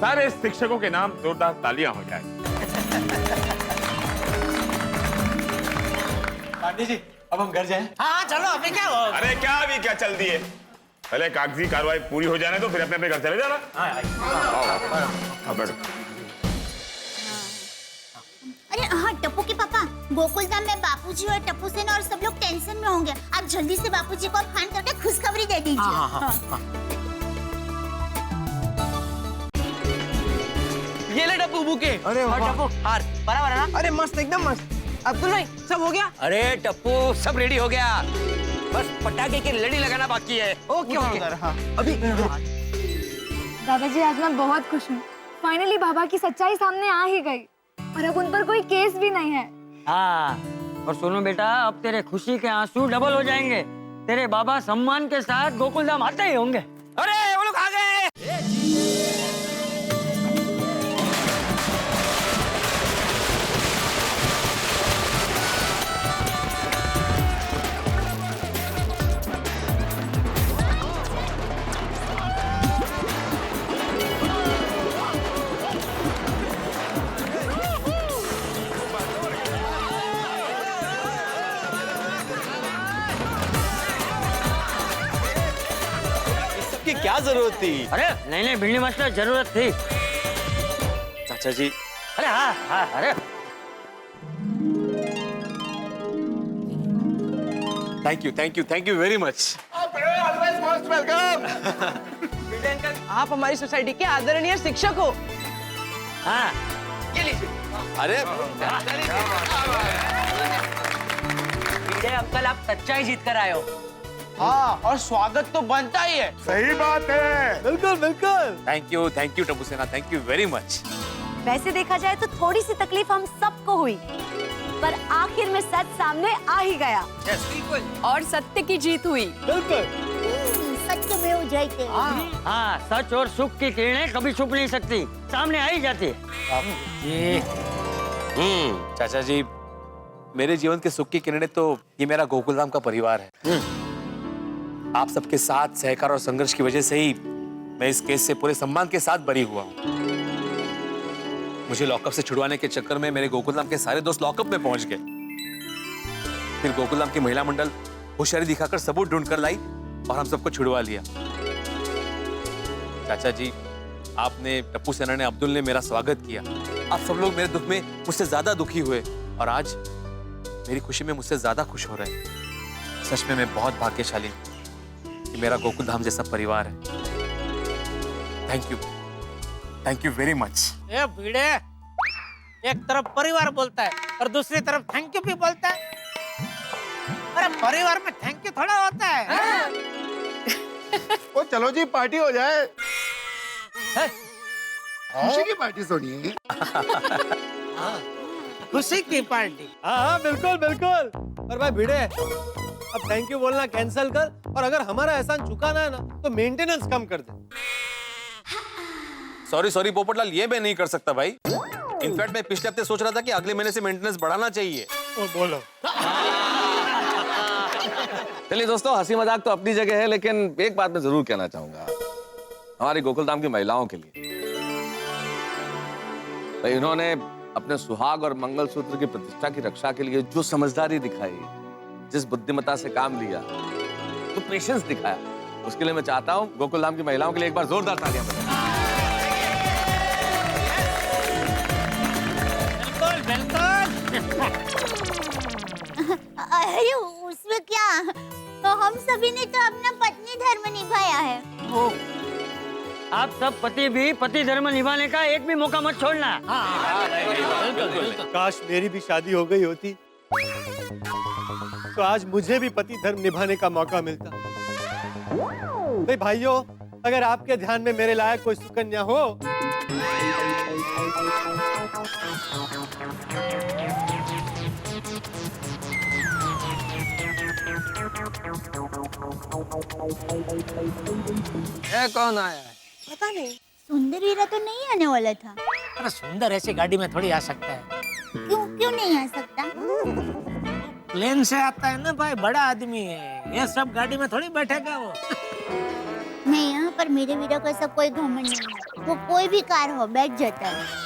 E: सारे शिक्षकों के नाम जोरदार तालियां हो जाए।
B: पांडे जी,
J: अब हम घर जाएं?
Q: हाँ चलो अभी क्या हो
E: अरे क्या अभी क्या चल दिए, पहले कागजी कार्रवाई पूरी हो जाने तो फिर अपने अपने घर चले जाना। आओ, बैठो।
A: अरे हाँ टप्पू के पापा, गोकुलधाम में बापूजी और टप्पू सेना और सब लोग टेंशन में होंगे। आप जल्दी से बापूजी को फोन करके खुशखबरी दे दीजिए। हाँ।
J: ये ले डब्बू बुके।
R: अरे वाह।
J: टप्पू हार बराबर है ना?
R: अरे मस्त एकदम मस्त।
J: अब्दुल भाई सब हो गया?
D: अरे टप्पू सब रेडी हो गया, बस पटाखे की लड़ी लगाना बाकी है।
J: Okay okay.
R: हाँ अभी
U: दादाजी आज मैं बहुत खुश हूँ। फाइनली बाबा की सच्चाई सामने आ ही गई और अब उन पर कोई केस भी नहीं है।
G: हाँ, और सुनो बेटा, अब तेरे खुशी के आंसू डबल हो जाएंगे। तेरे बाबा सम्मान के साथ गोकुलधाम आते ही होंगे।
D: अरे वो लोग आ गए।
J: की क्या जरूरत थी?
G: अरे नहीं नहीं भिंडी मास्टर, जरूरत थी।
B: चाचा जी।
G: अरे हाँ हाँ, अरे
B: थैंक यू वेरी मच।
I: आप हमारी सोसाइटी के आदरणीय शिक्षक हो।
G: हाँ
I: ये लीजिए।
B: अरे
J: अंकल आप सच्चाई जीत कर आए हो। हाँ, और स्वागत तो बनता ही है।
M: सही बात है।
R: बिल्कुल बिल्कुल।
B: थैंक यू टप्पू सेना, थैंक यू वेरी मच।
H: वैसे देखा जाए तो थोड़ी सी तकलीफ हम सबको हुई, पर आखिर में सच सामने आ ही गया।
T: और सत्य की जीत हुई।
R: बिल्कुल।
A: सत्य में हो जाते।
G: हाँ, सच और सुख की किरणें कभी छुप नहीं सकती, सामने आ ही जाती है।
B: चाचा जी, मेरे जीवन के सुख की किरणें तो ये मेरा गोकुलधाम का परिवार है। आप सबके साथ सहकार और संघर्ष की वजह से ही मैं इस केस से पूरे सम्मान के साथ बरी हुआ हूँ। मुझे लॉकअप से छुड़वाने के चक्कर में मेरे गोकुलधाम के सारे दोस्त लॉकअप में पहुंच गए। फिर गोकुलधाम की महिला मंडल होशियारी दिखाकर सबूत ढूंढकर लाई और हम सबको छुड़वा लिया। चाचा जी, आपने, टप्पू सेना ने, अब्दुल ने मेरा स्वागत किया। आप सब लोग मेरे दुख में मुझसे ज्यादा दुखी हुए और आज मेरी खुशी में मुझसे ज्यादा खुश हो रहे हैं। सच में मैं बहुत भाग्यशाली हूँ कि मेरा गोकुलधाम जैसा परिवार है। Thank you very much.
Q: ए भिड़े, एक तरफ परिवार बोलता है और दूसरी तरफ थैंक यू भी बोलता है। अरे परिवार में थैंक यू थोड़ा होता है।
L: ओ चलो जी पार्टी हो जाए। खुशी की पार्टी सुनिए।
Q: खुशी की पार्टी।
R: हाँ बिल्कुल बिल्कुल। और भाई भिड़े, अब थैंक यू बोलना कैंसिल कर और अगर हमारा एहसान चुकाना है ना तो मेंटेनेंस कम कर दे।
B: सॉरी पोपटलाल, ये मैं नहीं कर सकता भाई। इनफैक्ट मैं पिछले हफ्ते सोच रहा था कि अगले महीने से मेंटेनेंस बढ़ाना चाहिए।
R: ओ बोलो।
V: चलिए दोस्तों, हंसी मजाक तो अपनी जगह है, लेकिन एक बात मैं जरूर कहना चाहूंगा हमारी गोकुलधाम की महिलाओं के लिए। भाई इन्होंने अपने सुहाग और मंगलसूत्र की प्रतिष्ठा की रक्षा के लिए जो समझदारी दिखाई, जिस बुद्धिमत्ता से काम लिया, जो पेशेंस दिखाया, उसके लिए मैं चाहता हूँ गोकुलधाम की महिलाओं के लिए एक बार जोरदार तालियां बजाएं।
A: अरे उसमें क्या, तो हम सभी ने तो अपना पत्नी धर्म निभाया है।
G: आप सब पति भी पति धर्म निभाने का एक भी मौका मत छोड़ना।
R: काश मेरी भी शादी हो गई होती तो आज मुझे भी पति धर्म निभाने का मौका मिलता। भाई भाइयों, अगर आपके ध्यान में मेरे लायक कोई सुकन्या हो
Q: ये कौन आया है?
A: पता नहीं। सुंदर वीरा तो नहीं आने वाला था।
Q: अरे सुंदर ऐसी गाड़ी में थोड़ी आ सकता है।
A: क्यों नहीं आ सकता?
Q: प्लेन से आता है ना भाई, बड़ा आदमी है। ये सब गाड़ी में थोड़ी बैठेगा वो।
A: नहीं, यहाँ पर मेरे वीरा का सब कोई घमंड नहीं है। वो कोई भी कार हो बैठ जाता है।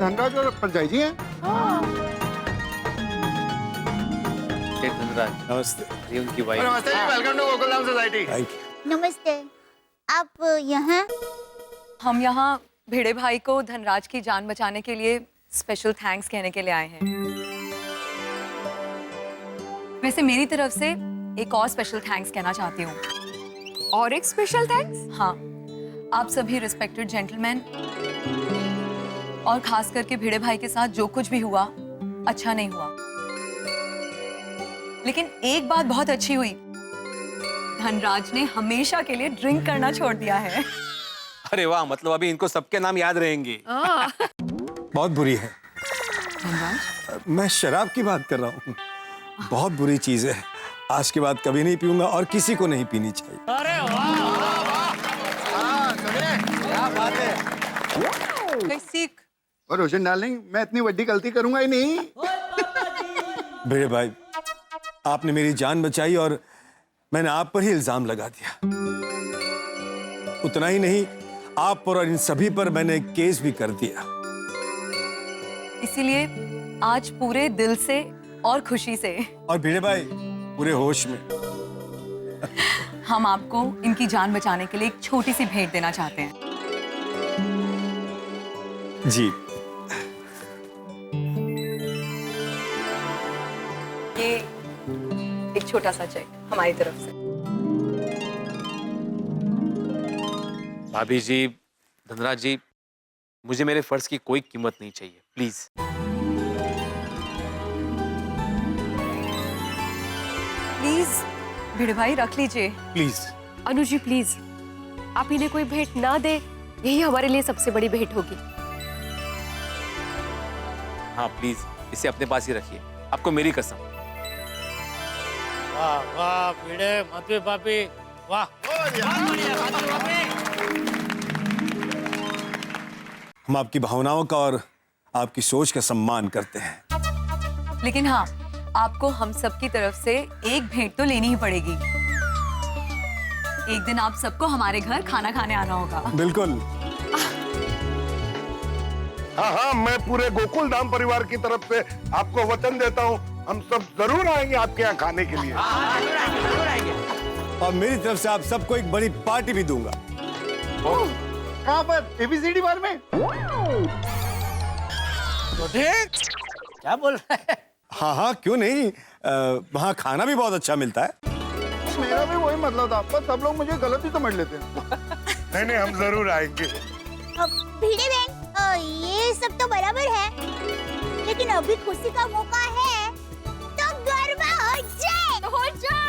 L: धनराज और पंचायत जी हैं।
B: धनराज नमस्ते, ये उनकी वाइफ।
L: नमस्ते जी, वेलकम टू गोकुलधाम सोसाइटी।
A: नमस्ते। आप यहाँ?
T: हम यहाँ भिड़े भाई को धनराज की जान बचाने के लिए स्पेशल थैंक्स कहने के लिए आए हैं। वैसे मेरी तरफ से एक और स्पेशल थैंक्स कहना चाहती हूँ।
C: और एक स्पेशल थैंक्स?
T: हाँ, आप सभी रिस्पेक्टेड जेंटलमैन और खास करके भिड़े भाई के साथ जो कुछ भी हुआ अच्छा नहीं हुआ, लेकिन एक बात बहुत अच्छी हुई, धनराज ने हमेशा के लिए ड्रिंक करना छोड़ दिया है।
B: अरे वाह, मतलब अभी इनको सबके नाम याद रहेंगे।
S: बहुत बुरी है। मैं शराब की बात कर रहा हूँ, बहुत बुरी चीज है। आज के बाद कभी नहीं पीऊंगा और किसी को नहीं पीनी चाहिए।
Q: अरे वाह
L: क्या बात है।
I: सीख।
L: और रोशन डार्लिंग, मैं इतनी बड़ी गलती करूंगा ही नहीं।
S: भिड़े भाई, आपने मेरी जान बचाई और मैंने आप पर ही इल्जाम लगा दिया। उतना ही नहीं, आप पर और इन सभी पर मैंने केस भी कर दिया।
T: इसीलिए आज पूरे दिल से और खुशी से
S: और भिड़े भाई पूरे होश में
T: हम आपको इनकी जान बचाने के लिए एक छोटी सी भेंट देना चाहते हैं।
S: जी,
T: ये एक छोटा सा चेक हमारी तरफ से।
B: भाभी जी, धनराज जी, मुझे मेरे फर्ज की कोई कीमत नहीं चाहिए, प्लीज।
T: प्लीज भिड़े भाई रख लीजिए।
S: प्लीज
C: अनुज जी प्लीज, आप इन्हें कोई भेंट ना दे, यही हमारे लिए सबसे बड़ी भेंट होगी।
B: हाँ प्लीज, इसे अपने पास ही रखिए, आपको मेरी कसम।
Q: वाह वाह भिड़े मधु भाभी, वाह।
S: हम आपकी भावनाओं का और आपकी सोच का सम्मान करते हैं,
T: लेकिन हाँ, आपको हम सब की तरफ से एक भेंट तो लेनी ही पड़ेगी। एक दिन आप सबको हमारे घर खाना खाने आना होगा।
S: बिल्कुल।
M: हाँ हाँ, मैं पूरे गोकुलधाम परिवार की तरफ से आपको वचन देता हूँ, हम सब जरूर आएंगे आपके यहाँ खाने के लिए।
S: और मेरी तरफ से आप सबको एक बड़ी पार्टी भी दूंगा।
L: कहाँ पर? एबीसीडी बार में?
Q: क्या बोल रहा है?
S: हाँ हाँ, क्यों नहीं, वहाँ खाना भी बहुत अच्छा मिलता है।
L: मेरा भी वही मतलब था, पर सब लोग मुझे गलत ही समझ लेते हैं।
M: नहीं नहीं, हम जरूर आएंगे।
A: भिड़े बहन, ये सब तो बराबर है, लेकिन अभी खुशी का मौका है, तो गरबा हो जाए।
C: हो जाए।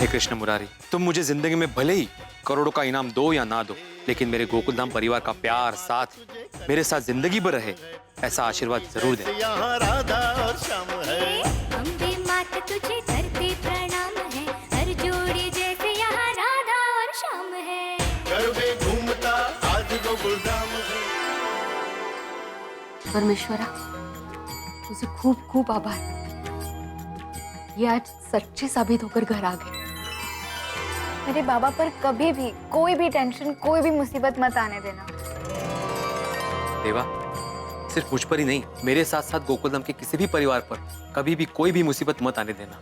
B: हे कृष्ण मुरारी, तुम मुझे जिंदगी में भले ही करोड़ों का इनाम दो या ना दो, लेकिन मेरे गोकुलधाम परिवार का प्यार, साथ मेरे साथ जिंदगी भर रहे, ऐसा आशीर्वाद जरूर दे।
K: यहाँ राधा और श्याम है।
F: अम्बे मात तुझे धरती प्रणाम है, हर जोड़ी जैसे यहाँ राधा और श्याम है।
K: गरबे घूमता आज गोकुलधाम है।
C: परमेश्वरा, तुझे खूब खूब आभार, ये आज सच्चे साबित होकर घर आ गए।
U: मेरे बाबा पर कभी भी कोई भी टेंशन, कोई भी मुसीबत मत आने देना।
B: देवा, सिर्फ मुझ पर ही नहीं, मेरे साथ साथ गोकुलधाम के किसी भी परिवार पर कभी भी कोई भी मुसीबत मत आने देना।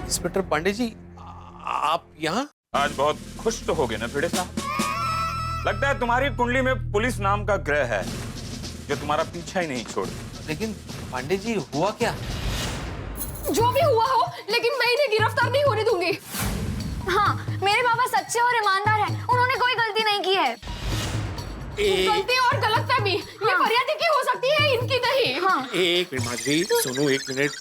B: इंस्पेक्टर पांडे जी, आप यहाँ?
E: आज बहुत खुश तो हो गए ना भिड़े साहब? लगता है तुम्हारी कुंडली में पुलिस नाम का ग्रह है जो तुम्हारा पीछा ही नहीं छोड़।
B: लेकिन पांडे जी, हुआ क्या?
C: जो भी हुआ हो, लेकिन मैं इन्हें गिरफ्तार नहीं होने दूंगी।
U: हाँ, मेरे पापा सच्चे और ईमानदार हैं। उन्होंने कोई गलती नहीं की है।
C: गलती और गलतफहमी ये फरियादी की हो सकती है, इनकी नहीं।
U: हाँ।
B: एक मिनट माधवी, सुनो एक मिनट,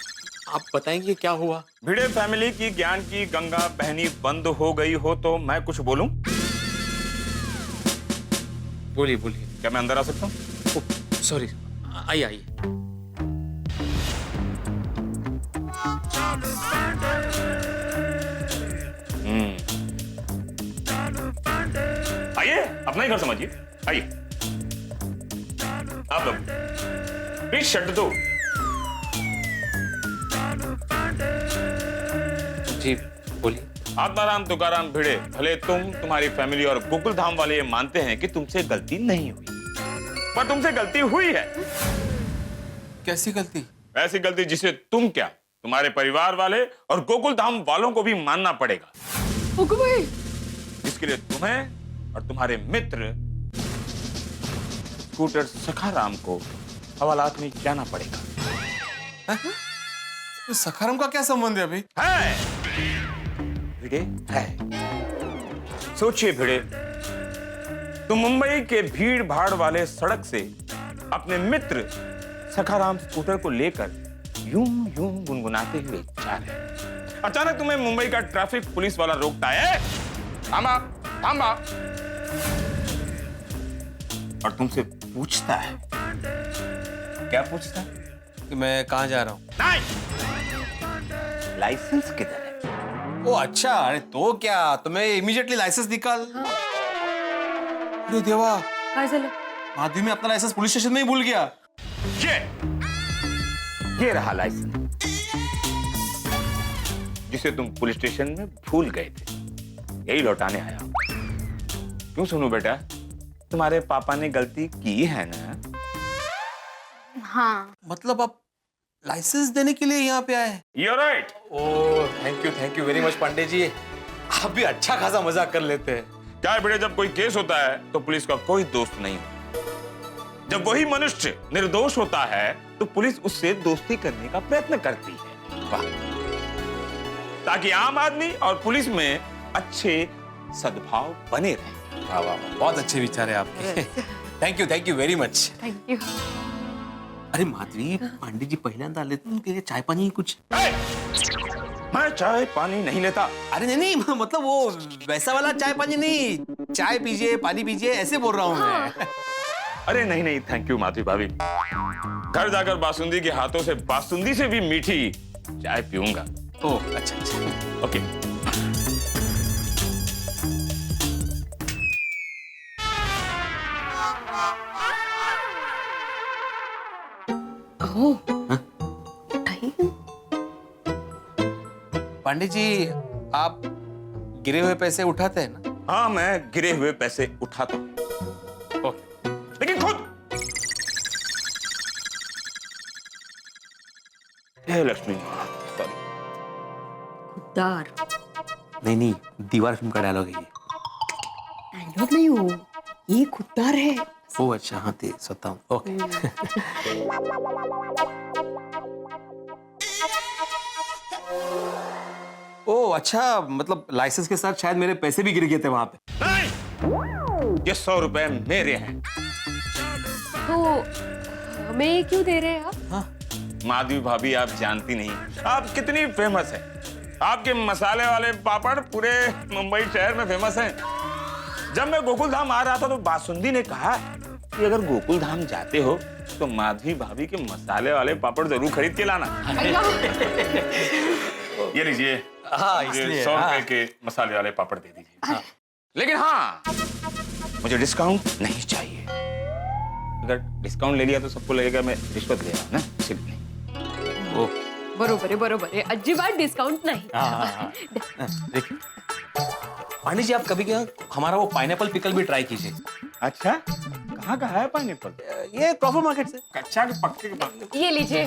B: आप बताएंगे क्या हुआ?
E: भिड़े फैमिली की ज्ञान की गंगा बहनी बंद हो गई हो तो मैं कुछ बोलूं?
B: बोलिए बोलिए।
E: क्या मैं अंदर आ सकता हूँ?
B: सॉरी, आइए आइए।
E: आइए, अपना ही घर समझिए। आइए, आप लोग प्लीज शट दो।
B: जी बोलिए।
E: आत्माराम तुकाराम भिड़े, भले तुम्हारी फैमिली और गोकुल धाम वाले ये मानते हैं कि तुमसे गलती नहीं हुई, पर तुमसे गलती हुई है।
B: कैसी गलती?
E: ऐसी गलती जिसे तुम क्या, तुम्हारे परिवार वाले और गोकुल धाम वालों को भी मानना पड़ेगा, जिसके लिए तुम्हें और तुम्हारे मित्र स्कूटर सखाराम को हवालात में जाना पड़ेगा।
J: तो सखाराम का क्या संबंध है अभी?
E: है भिड़े, है। सोचिए भिड़े, तुम मुंबई के भीड़ भाड़ वाले सड़क से अपने मित्र सखाराम स्कूटर को लेकर यूं यूं गुनगुनाते हुए जा रहे हैं। अचानक तुम्हें मुंबई का ट्रैफिक पुलिस वाला रोकता है, थामा थामा, और तुमसे पूछता है, क्या पूछता है?
J: कि मैं कहाँ जा रहा हूँ?
E: नहीं, लाइसेंस किधर है?
J: ओ अच्छा, अरे तो क्या, तुम्हें इमीडिएटली लाइसेंस निकाल। अरे देवा, माधवी में अपना लाइसेंस पुलिस स्टेशन में ही भूल गया।
E: ये रहा लाइसेंस जिसे तुम पुलिस स्टेशन में भूल गए थे, यही लौटाने आया हूं। क्यों सुनू बेटा, तुम्हारे पापा ने गलती की है ना?
U: हाँ।
J: मतलब आप लाइसेंस देने के लिए यहाँ पे आए?
E: You're right.
J: Oh thank you very much Pandey ji, आप भी अच्छा खासा मजाक कर लेते हैं।
E: क्या है बेटे, जब कोई केस होता है तो पुलिस का कोई दोस्त नहीं होता। जब वही मनुष्य निर्दोष होता है तो पुलिस उससे दोस्ती करने का प्रयत्न करती है। वाह, ताकि आम आदमी और पुलिस में अच्छे सद्भाव बने रहे।
J: वाह वाह, बहुत अच्छे विचार है आपके। Thank you very much.
C: Thank you.
J: अरे माधवी, पांडे जी पहिल्यांदा आले, उनके लिए चाय पानी कुछ?
E: मैं चाय पानी नहीं लेता।
J: अरे नहीं, मतलब वो वैसा वाला चाय पानी नहीं, चाय पीजिए पानी पीजिए ऐसे बोल रहा हूँ मैं।
E: अरे नहीं नहीं, थैंक यू माधवी भाभी, घर जाकर बासुंदी के हाथों से बासुंदी से भी मीठी चाय पीऊंगा।
J: ओह अच्छा अच्छा,
E: ओके।
J: पांडे जी, आप गिरे हुए पैसे उठाते हैं ना?
E: हाँ, मैं गिरे हुए पैसे उठाता हूँ। ओके, लेकिन खुद। हे लक्ष्मी, सॉरी।
T: खुददार।
J: नहीं, दीवार फिल्म का डायलॉग है ये।
T: डायलॉग नहीं हो, ये खुददार है।
J: ओह अच्छा, हाँ ते स्वतः हूँ। ओके। ओह अच्छा, मतलब लाइसेंस के साथ शायद मेरे पैसे भी गिर गए थे वहां पे।
E: नहीं, ये 100 रुपए मेरे हैं।
C: तो हमें क्यों दे रहे हैं आप?
J: हाँ।
E: माधवी भाभी, आप जानती नहीं आप कितनी फेमस हैं। आपके मसाले वाले पापड़ पूरे मुंबई शहर में फेमस हैं। जब मैं गोकुल धाम आ रहा था तो बासुंदी ने कहा कि अगर गोकुल धाम जाते हो तो माधवी भाभी के मसाले वाले पापड़ जरूर खरीद के लाना। ये लीजिए,
J: हाँ, इसलिए
E: 100 रुपए के मसाले वाले पापड़ दे दीजिए। हाँ। लेकिन हाँ, मुझे डिस्काउंट नहीं चाहिए। अगर डिस्काउंट ले लिया तो सबको लगेगा मैं रिश्वत ले रहा हूँ ना, इसलिए नहीं।
J: ओह
C: बरोबर है, अजिबात डिस्काउंट नहीं।
J: देखिए पांडे जी, आप कभी क्या हमारा वो पाइनएप्पल पिकल भी ट्राई कीजिए।
E: अच्छा, कहाँ का है पाइनएप्पल?
J: ये क्रॉफर्ड मार्केट से।
E: कच्चा के पक्के के पक्के।
C: ये लीजिए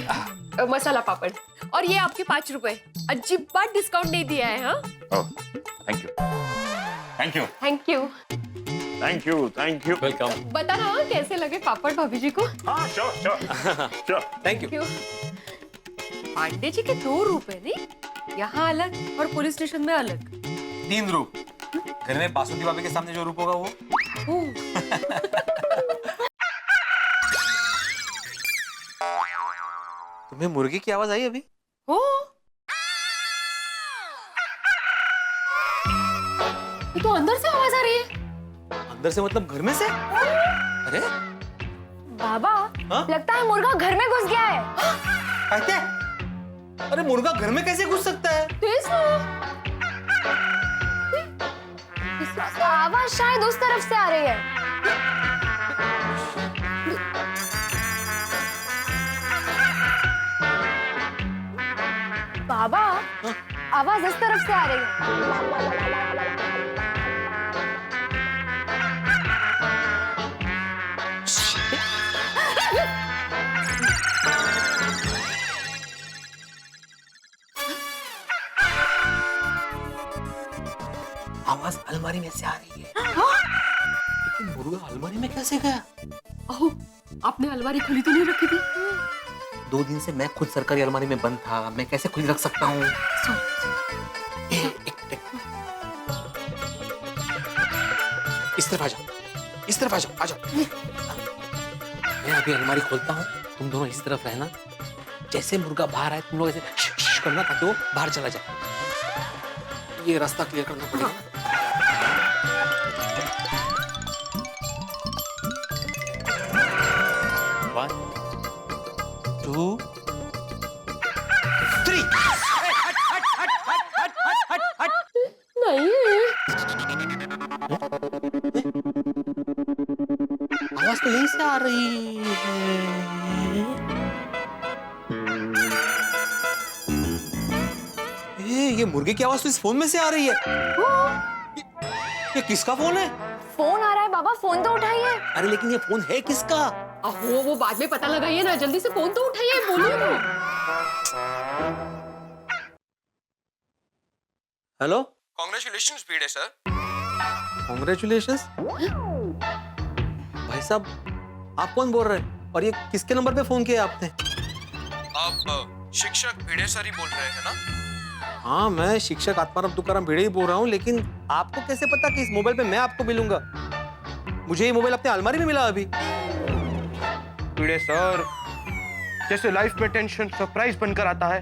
C: मसाला पापड़, और ये आपके 5 रुपए। अजिबात डिस्काउंट नहीं दिया है। हाँ,
E: oh, thank you, thank you,
C: thank you,
E: thank you, thank you.
J: Welcome.
C: बताना कैसे लगे पापड़ भाभी जी को?
E: हाँ, sure,
J: thank you.
C: Pandey ji के 2 रूप है नहीं, यहाँ अलग और पुलिस स्टेशन में अलग।
B: 3 रूप। घर में बासुकी भाभी के सामने जो रूप होगा वो। तुम्हें मुर्गी की आवाज आई अभी?
C: हो ये तो अंदर से आवाज आ रही है।
B: अंदर से मतलब घर में से? अरे
U: बाबा, लगता है मुर्गा घर में घुस गया है।
J: क्या? अरे मुर्गा घर में कैसे घुस सकता है?
U: आवाज शायद उस तरफ से आ रही है। बाबा, आवाज इस तरफ से आ रही है।
B: आवाज अलमारी में से आ रही है। लेकिन मुर्गा अलमारी में कैसे गया?
C: ओह, आपने अलमारी खुली तो नहीं रखी थी?
B: 2 दिन से मैं खुद सरकारी अलमारी में बंद था, मैं कैसे खुली रख सकता हूँ? इस तरफ आ जाओ, इस तरफ आ जाओ, आ जाओ। मैं अभी अलमारी खोलता हूँ, तुम दोनों इस तरफ रहना। जैसे मुर्गा बाहर आए तुम लोग ऐसे श करना ताकि वो बाहर चला जाए। ये रास्ता क्लियर करना पड़ेगा। 1 2 3।
C: नहीं,
B: आवाज तो यहीं से आ रही है। ये मुर्गे की आवाज तो इस फोन में से आ रही है। ये किसका फोन है?
U: फोन आ रहा है बाबा, फोन तो उठाइए।
B: अरे लेकिन ये फोन है किसका?
C: अहो, वो बाद में पता लगाइए ना, जल्दी से फोन तो उठाइए, बोलिए तो।
B: हेलो,
N: कॉन्ग्रेचुलेशंस भिड़े सर।
B: कॉन्ग्रेचुलेशंस। भाई साहब, आप कौन बोल रहे हैं और ये किसके नंबर पे फोन किया आपने?
N: आप शिक्षक भिड़े सर ही बोल रहे हैं ना?
B: हाँ, मैं शिक्षक आत्माराम तुकाराम भिड़े ही बोल रहा हूँ, लेकिन आपको कैसे पता कि इस मोबाइल पे मैं आपको मिलूंगा? मुझे ये मोबाइल अपने अलमारी में मिला अभी।
N: भिड़े सर, जैसे लाइफ में टेंशन सरप्राइज बनकर आता है,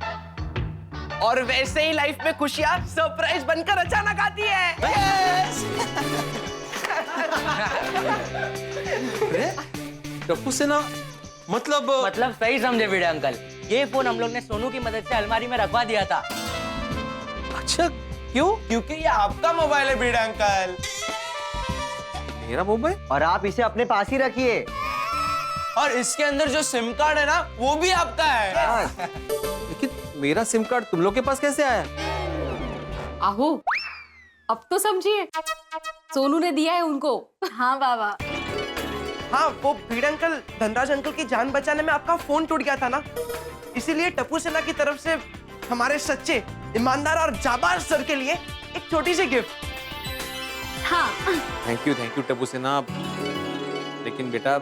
N: और वैसे ही लाइफ में खुशियां सरप्राइज बनकर अचानक आती है।
B: टप्पू से ना मतलब
G: सही समझे भिड़े अंकल। ये फोन हम लोग ने सोनू की मदद से अलमारी में रखवा दिया था।
B: अच्छा, क्यों?
N: क्योंकि ये आपका मोबाइल है भिड़े अंकल।
B: मेरा मोबाइल?
G: और आप इसे अपने पास ही रखिए।
N: और इसके अंदर जो सिम कार्ड है ना, वो भी आपका है।
B: लेकिन मेरा सिम कार्ड तुम लोग के पास कैसे आया?
C: आहो, अब तो समझिए, सोनू ने दिया है उनको।
U: हाँ बाबा।
N: हाँ, वो भिड़े अंकल, धनराज अंकल की जान बचाने में आपका फोन टूट गया था ना, इसीलिए टप्पू सेना की तरफ से हमारे सच्चे, ईमानदार और जाबाज सर के लिए एक छोटी सी गिफ्ट।
U: हाँ।
B: थैंक यू टप्पू सेना। लेकिन बेटा,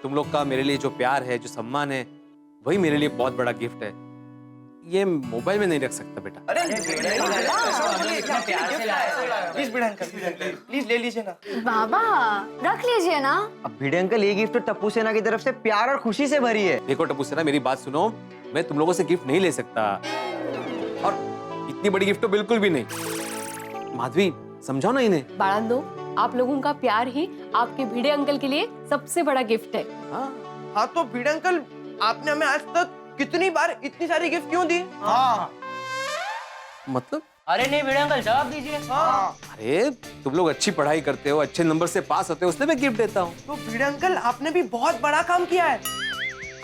B: तुम लोग का मेरे लिए जो प्यार है, जो सम्मान है, वही मेरे लिए बहुत बड़ा गिफ्ट है। ये मोबाइल में नहीं रख सकता बेटा।
N: अरे प्लीज भिड़े अंकल, प्लीज ले लीजिए ना।
U: बाबा, रख लीजिए ना।
G: अब भिड़े अंकल, ये गिफ्ट तो टप्पू सेना की तरफ से प्यार और खुशी से भरी है।
B: देखो टप्पू सेना, मेरी बात सुनो, मैं तुम लोगों से गिफ्ट नहीं ले सकता, और इतनी बड़ी गिफ्ट तो बिल्कुल भी नहीं। माधवी, समझाओ ना इन्हें।
C: बाळांनो, आप लोगों का प्यार ही आपके भिड़े अंकल के लिए सबसे बड़ा गिफ्ट है।
N: हाँ, तो भिड़े अंकल, आपने हमें आज तक कितनी बार इतनी सारी गिफ्ट क्यों दी? हाँ।
B: मतलब?
G: अरे नहीं भिड़े अंकल, जवाब दीजिए।
N: हाँ।
B: अरे तुम लोग अच्छी पढ़ाई करते हो, अच्छे नंबर से पास होते हो, उसलिए मैं गिफ्ट देता हूँ।
N: तो भिड़े अंकल, आपने भी बहुत बड़ा काम किया है।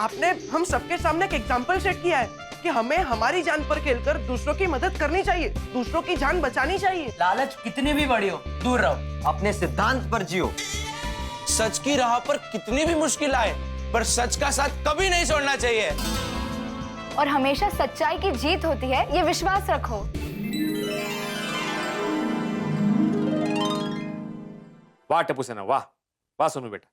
N: आपने हम सबके सामने एक एग्जाम्पल सेट किया है कि हमें हमारी जान पर खेलकर दूसरों की मदद करनी चाहिए, दूसरों की जान बचानी चाहिए।
G: लालच कितनी भी बड़ी हो, दूर रहो, अपने सिद्धांत पर जियो।
N: सच की राह पर कितनी भी मुश्किल आए, पर सच का साथ कभी नहीं छोड़ना चाहिए।
U: और हमेशा सच्चाई की जीत होती है, ये विश्वास रखो।
B: वाह टप्पू सेना, वाह वाह सोनू बेटा,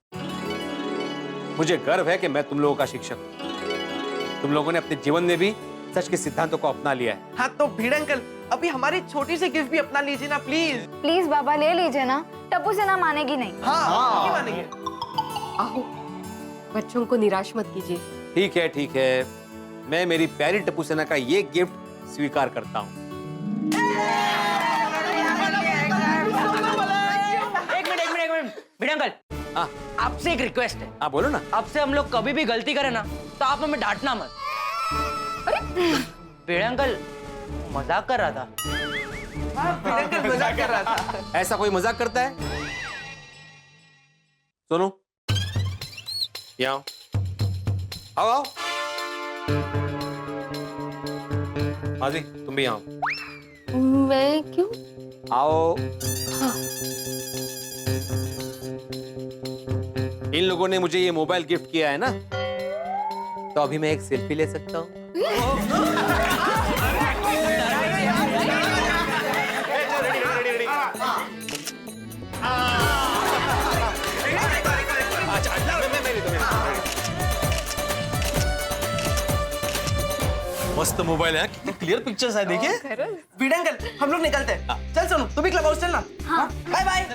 B: मुझे गर्व है कि मैं तुम लोगों का शिक्षक हूं। तुम लोगों ने अपने जीवन में भी सच के सिद्धांतों को अपना लिया है।
N: हाँ तो भिड़े अंकल अभी हमारी छोटी सी गिफ्ट भी अपना लीजिए ना प्लीज।
U: प्लीज बाबा ले लीजिए ना, टप्पू सेना मानेगी नहीं।
N: हाँ, नहीं मानेंगे।
C: आओ, बच्चों को निराश मत कीजिए।
B: ठीक है, मैं मेरी प्यारी टप्पू सेना का ये गिफ्ट स्वीकार करता हूँ।
G: एक मिनट भिड़े अंकल, आपसे एक रिक्वेस्ट है।
B: हाँ बोलो ना।
G: आपसे हम लोग कभी भी गलती करें ना तो आप हमें डांटना मत। भिड़े अंकल मजाक कर रहा था।
N: मजाक कर रहा था।
B: ऐसा कोई मजाक करता है? सोनू, यहाँ आओ। आओ माधवी, तुम भी आओ।
C: मैं क्यों?
B: आओ। इन लोगों ने मुझे ये मोबाइल गिफ्ट किया है ना, तो अभी मैं एक सेल्फी ले सकता हूँ? मस्त मोबाइल है, कितनी क्लियर पिक्चर्स है, देखिए।
N: भिड़े अंकल हम लोग निकलते हैं। चल सोनू तू भी क्लब हाउस चलना। हाँ बाय बाय।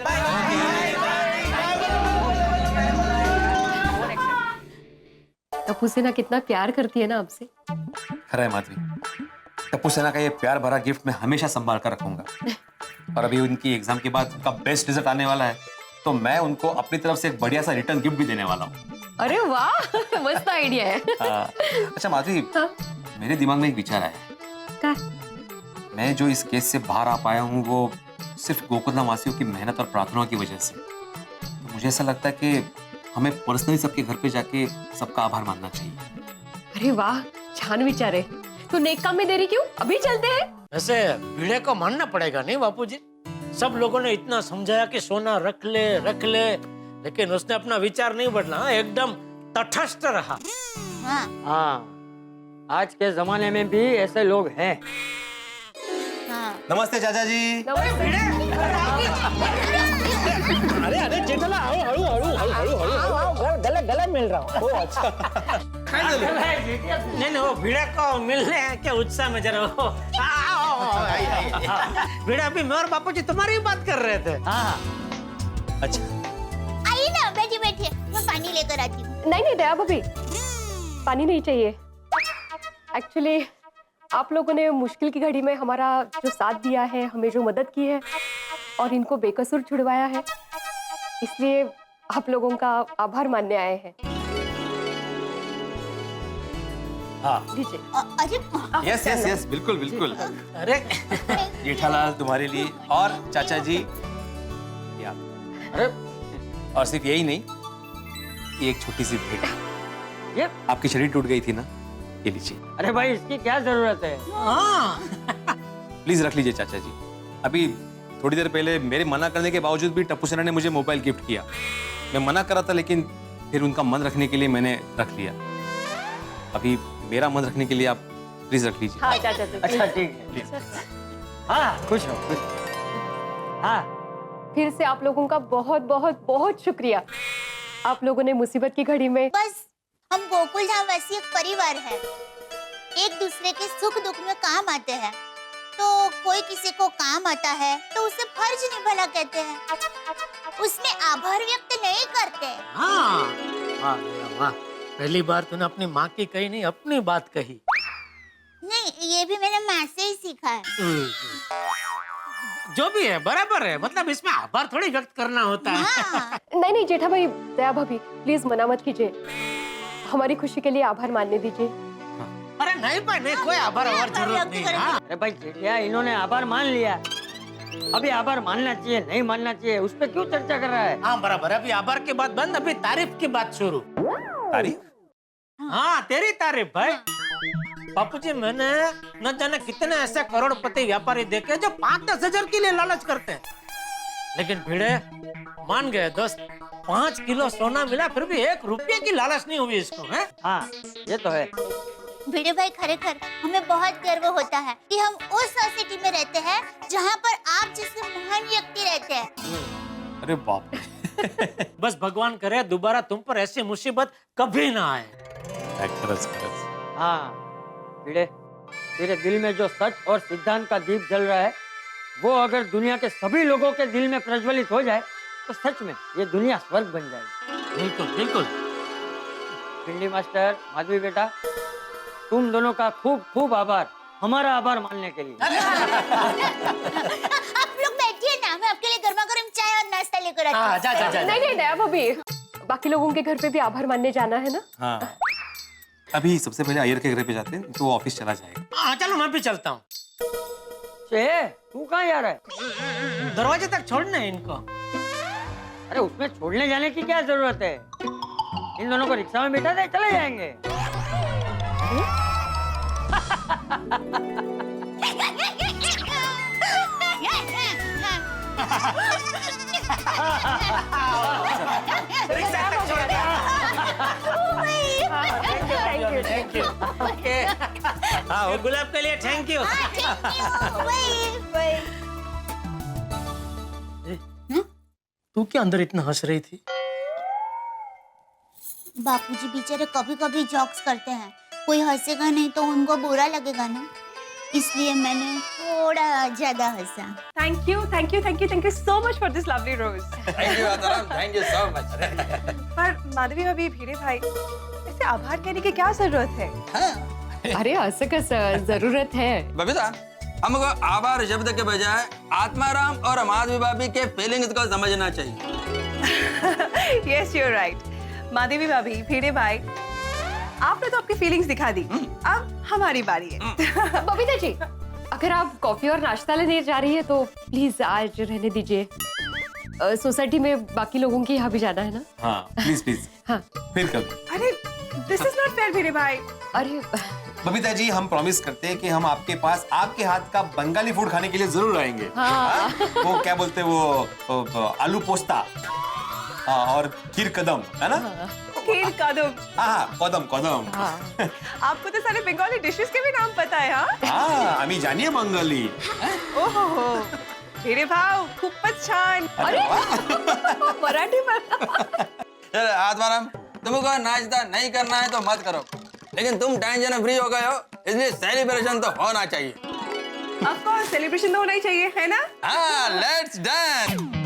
C: टप्पू सेना कितना प्यार करती है ना आपसे।
B: खरा है माधवी, टप्पू सेना का ये प्यार भरा गिफ्ट मैं हमेशा संभाल कर रखूंगा। और अभी उनकी एग्जाम के बाद उनका बेस्ट रिजल्ट आने वाला है, तो मैं उनको अपनी तरफ से एक बढ़िया सा रिटर्न गिफ्ट भी देने वाला हूँ।
C: अरे वाह, मस्त आइडिया है।
B: अच्छा माधवी, मेरे दिमाग में एक विचार आया।
C: क्या?
B: मैं जो इस केस से बाहर आ पाया हूँ वो सिर्फ गोकुलधाम वासियों की मेहनत और प्रार्थनाओं की वजह से। तो मुझे ऐसा लगता है कि हमें पर्सनली सबके घर पे जाके सबका आभार मानना चाहिए।
C: अरे वाह, छान विचार है। तो नेक काम में देरी क्यों, अभी चलते हैं।
Q: वैसे भिड़े को मानना पड़ेगा नहीं बापूजी, सब लोगों ने इतना समझाया कि सोना रख ले, लेकिन उसने अपना विचार नहीं बदला, एकदम तटस्थ रहा।
G: हाँ, आज के जमाने में भी ऐसे लोग हैं।
B: नमस्ते चाचा जी।
Q: अरे जेठला आओ, गले मिल रहा हूँ। अच्छा। नहीं वो भिड़ा को मिलने के उत्साह में जरा वो। भिड़ा अभी मैं और बापू जी तुम्हारी ही बात कर रहे थे।
B: अच्छा
A: आइए ना, बैठिए, मैं पानी लेकर आती हूँ।
C: नहीं दया भाभी, पानी नहीं चाहिए। एक्चुअली आप लोगों ने मुश्किल की घड़ी में हमारा जो साथ दिया है, हमें जो मदद की है और इनको बेकसूर छुड़वाया है, इसलिए आप लोगों का आभार मानने आए हैं।
B: हाँ।
A: अरे
B: यस बिल्कुल।
Q: अरे
B: जेठालाल तुम्हारे लिए, और चाचा जी या। अरे और सिर्फ यही नहीं, ये एक छोटी सी भेंट।
G: ये
B: आपकी शरीर टूट गई थी ना, ये लीजिए।
G: अरे भाई इसकी क्या जरूरत है?
B: प्लीज रख लीजिए चाचा जी। अभी थोड़ी देर पहले मेरे मना करने के बावजूद भी टप्पू सेना ने मुझे मोबाइल गिफ्ट किया। मैं मना कर रहा था, लेकिन फिर उनका मन रखने के लिए मैंने रख लिया। अभी मेरा मन रखने के लिए आप प्लीज रख लीजिए।
C: हाँ चाचा जी।
G: अच्छा ठीक है। हाँ खुश हो। हाँ
C: फिर से आप लोगों का बहुत बहुत बहुत शुक्रिया। आप लोगों ने मुसीबत की घड़ी में।
A: बस हम गोकुलधाम वासी एक परिवार है, एक दूसरे के सुख दुख में काम आते हैं। तो कोई किसी को काम आता है तो उसे फर्ज निभाना कहते हैं, उसमें आभार व्यक्त नहीं करते।
Q: वाह, पहली बार तूने अपनी माँ की कही नहीं, अपनी बात कही।
A: नहीं, ये भी मैंने माँ से ही सीखा है।
Q: जो भी है बराबर है, मतलब इसमें आभार थोड़ी व्यक्त करना होता है।
C: नहीं जेठा भाई, दया भाभी प्लीज मना मत कीजिए, हमारी खुशी के लिए आभार मानने दीजिए।
Q: अरे नहीं भाई, नहीं कोई आभार जरूरत नहीं।
G: अरे भाई जेठिया, इन्होंने आभार मान लिया, अभी आभार मानना चाहिए नहीं मानना चाहिए उस पर क्यों चर्चा कर रहा है?
Q: हाँ बराबर, अभी आभार की बात बंद, अभी तारीफ की बात शुरू।
B: तारीफ?
Q: हाँ तेरी तारीफ भाई। बापूजी, मैंने न जाने कितने ऐसे करोड़पति व्यापारी देखे जो 5-10 हजार के लिए लालच करते हैं, लेकिन भिड़े मान गए दोस्त। 5 किलो सोना मिला, फिर भी 1 रुपये की लालच नहीं हुई इसको। है
G: हाँ ये तो है।
A: भिड़े भाई, खरेखर हमें बहुत गर्व होता है कि हम उस सोसाइटी में रहते हैं जहाँ पर आप जैसे महान व्यक्ति रहते हैं।
B: अरे बाप
Q: बस भगवान करे दोबारा तुम पर ऐसी मुसीबत कभी ना आए।
B: खरच।
G: हाँ भिड़े, तेरे दिल में जो सच और सिद्धांत का दीप जल रहा है वो अगर दुनिया के सभी लोगों के दिल में प्रज्वलित हो जाए तो सच में ये दुनिया स्वर्ग बन जाएगी।
Q: बिल्कुल बिल्कुल।
G: भिंडी मास्टर, माधवी बेटा, तुम दोनों का खूब खूब आभार, हमारा आभार मानने के लिए।
A: आप लोग बैठिए ना, मैं आपके लिए गर्मा गर्म चाय और नाश्ता लेकर आती हूँ।
C: नहीं नहीं दया भाभी, बाकी लोगों के घर पे भी आभार मानने जाना है ना।
B: हाँ, अभी सबसे पहले अय्यर के घर पे जाते हैं तो वो ऑफिस चला जाएगा।
Q: हाँ चलो मैं भी चलता हूँ।
G: तू कहाँ जा रहा है?
Q: दरवाजे तक छोड़ना है इनको।
G: अरे उसमें छोड़ने जाने की क्या जरूरत है? इन दोनों को रिक्शा में बिठा दे, चले जाएंगे।
Q: Thank you. हाँ और गुलाब के लिए थैंक यू। तू क्या अंदर इतना हंस रही थी?
A: बापूजी बेचारे कभी कभी जॉक्स करते हैं, कोई हंसेगा नहीं तो उनको बुरा लगेगा ना, इसलिए मैंने थोड़ा ज्यादा हंसा।
C: Thank you so much for this lovely rose.
D: Thank you Ataram, thank you so much.
I: पर माधवी भाभी, भिड़े भाई, ऐसे आभार कहने की क्या जरूरत है?
C: अरे ऐसे कैसे जरूरत है?
D: बबीता, हमको आभार शब्द के बजाय आत्माराम और माधवी भाभी के फीलिंग्स को समझना चाहिए।
I: Yes you are right. Madhavi भाभी, भिड़े भाई, आपने तो आपकी फीलिंग्स दिखा दी, अब हमारी बारी है।
C: बबीता जी, अगर आप कॉफी और नाश्ता लेने जा रही है तो प्लीज आज रहने दीजिए। सोसाइटी में बाकी लोगों के यहाँ भी जाना है ना।
B: हाँ प्लीज प्लीज।
C: हाँ
B: फिर कभी।
I: अरे दिस इज नॉट फेयर भिड़े भाई।
C: अरे
B: बबीता जी, हम प्रॉमिस करते हैं कि हम आपके पास आपके हाथ का बंगाली फूड खाने के लिए जरूर आएंगे।
C: हाँ।
B: वो क्या बोलते हैं वो आलू पोस्ता और खीर कदम, है ना?
I: खीर कदम।
B: हाँ कदम कदम।
I: आपको तो सारे बंगाली डिशेस के भी नाम पता है।
B: हाँ आम्ही जानिए बंगाली।
I: ओहो हो, भिड़े भाव खूपच छान।
B: अरे
I: मराठी में।
D: आत्माराम, तुमको नाश्ता नहीं करना है तो मत करो, लेकिन तुम टेंशन फ्री हो गए हो, इसलिए सेलिब्रेशन तो होना चाहिए।
I: ऑफ कोर्स सेलिब्रेशन तो होना ही चाहिए, है ना?
D: हाँ, लेट्स डांस।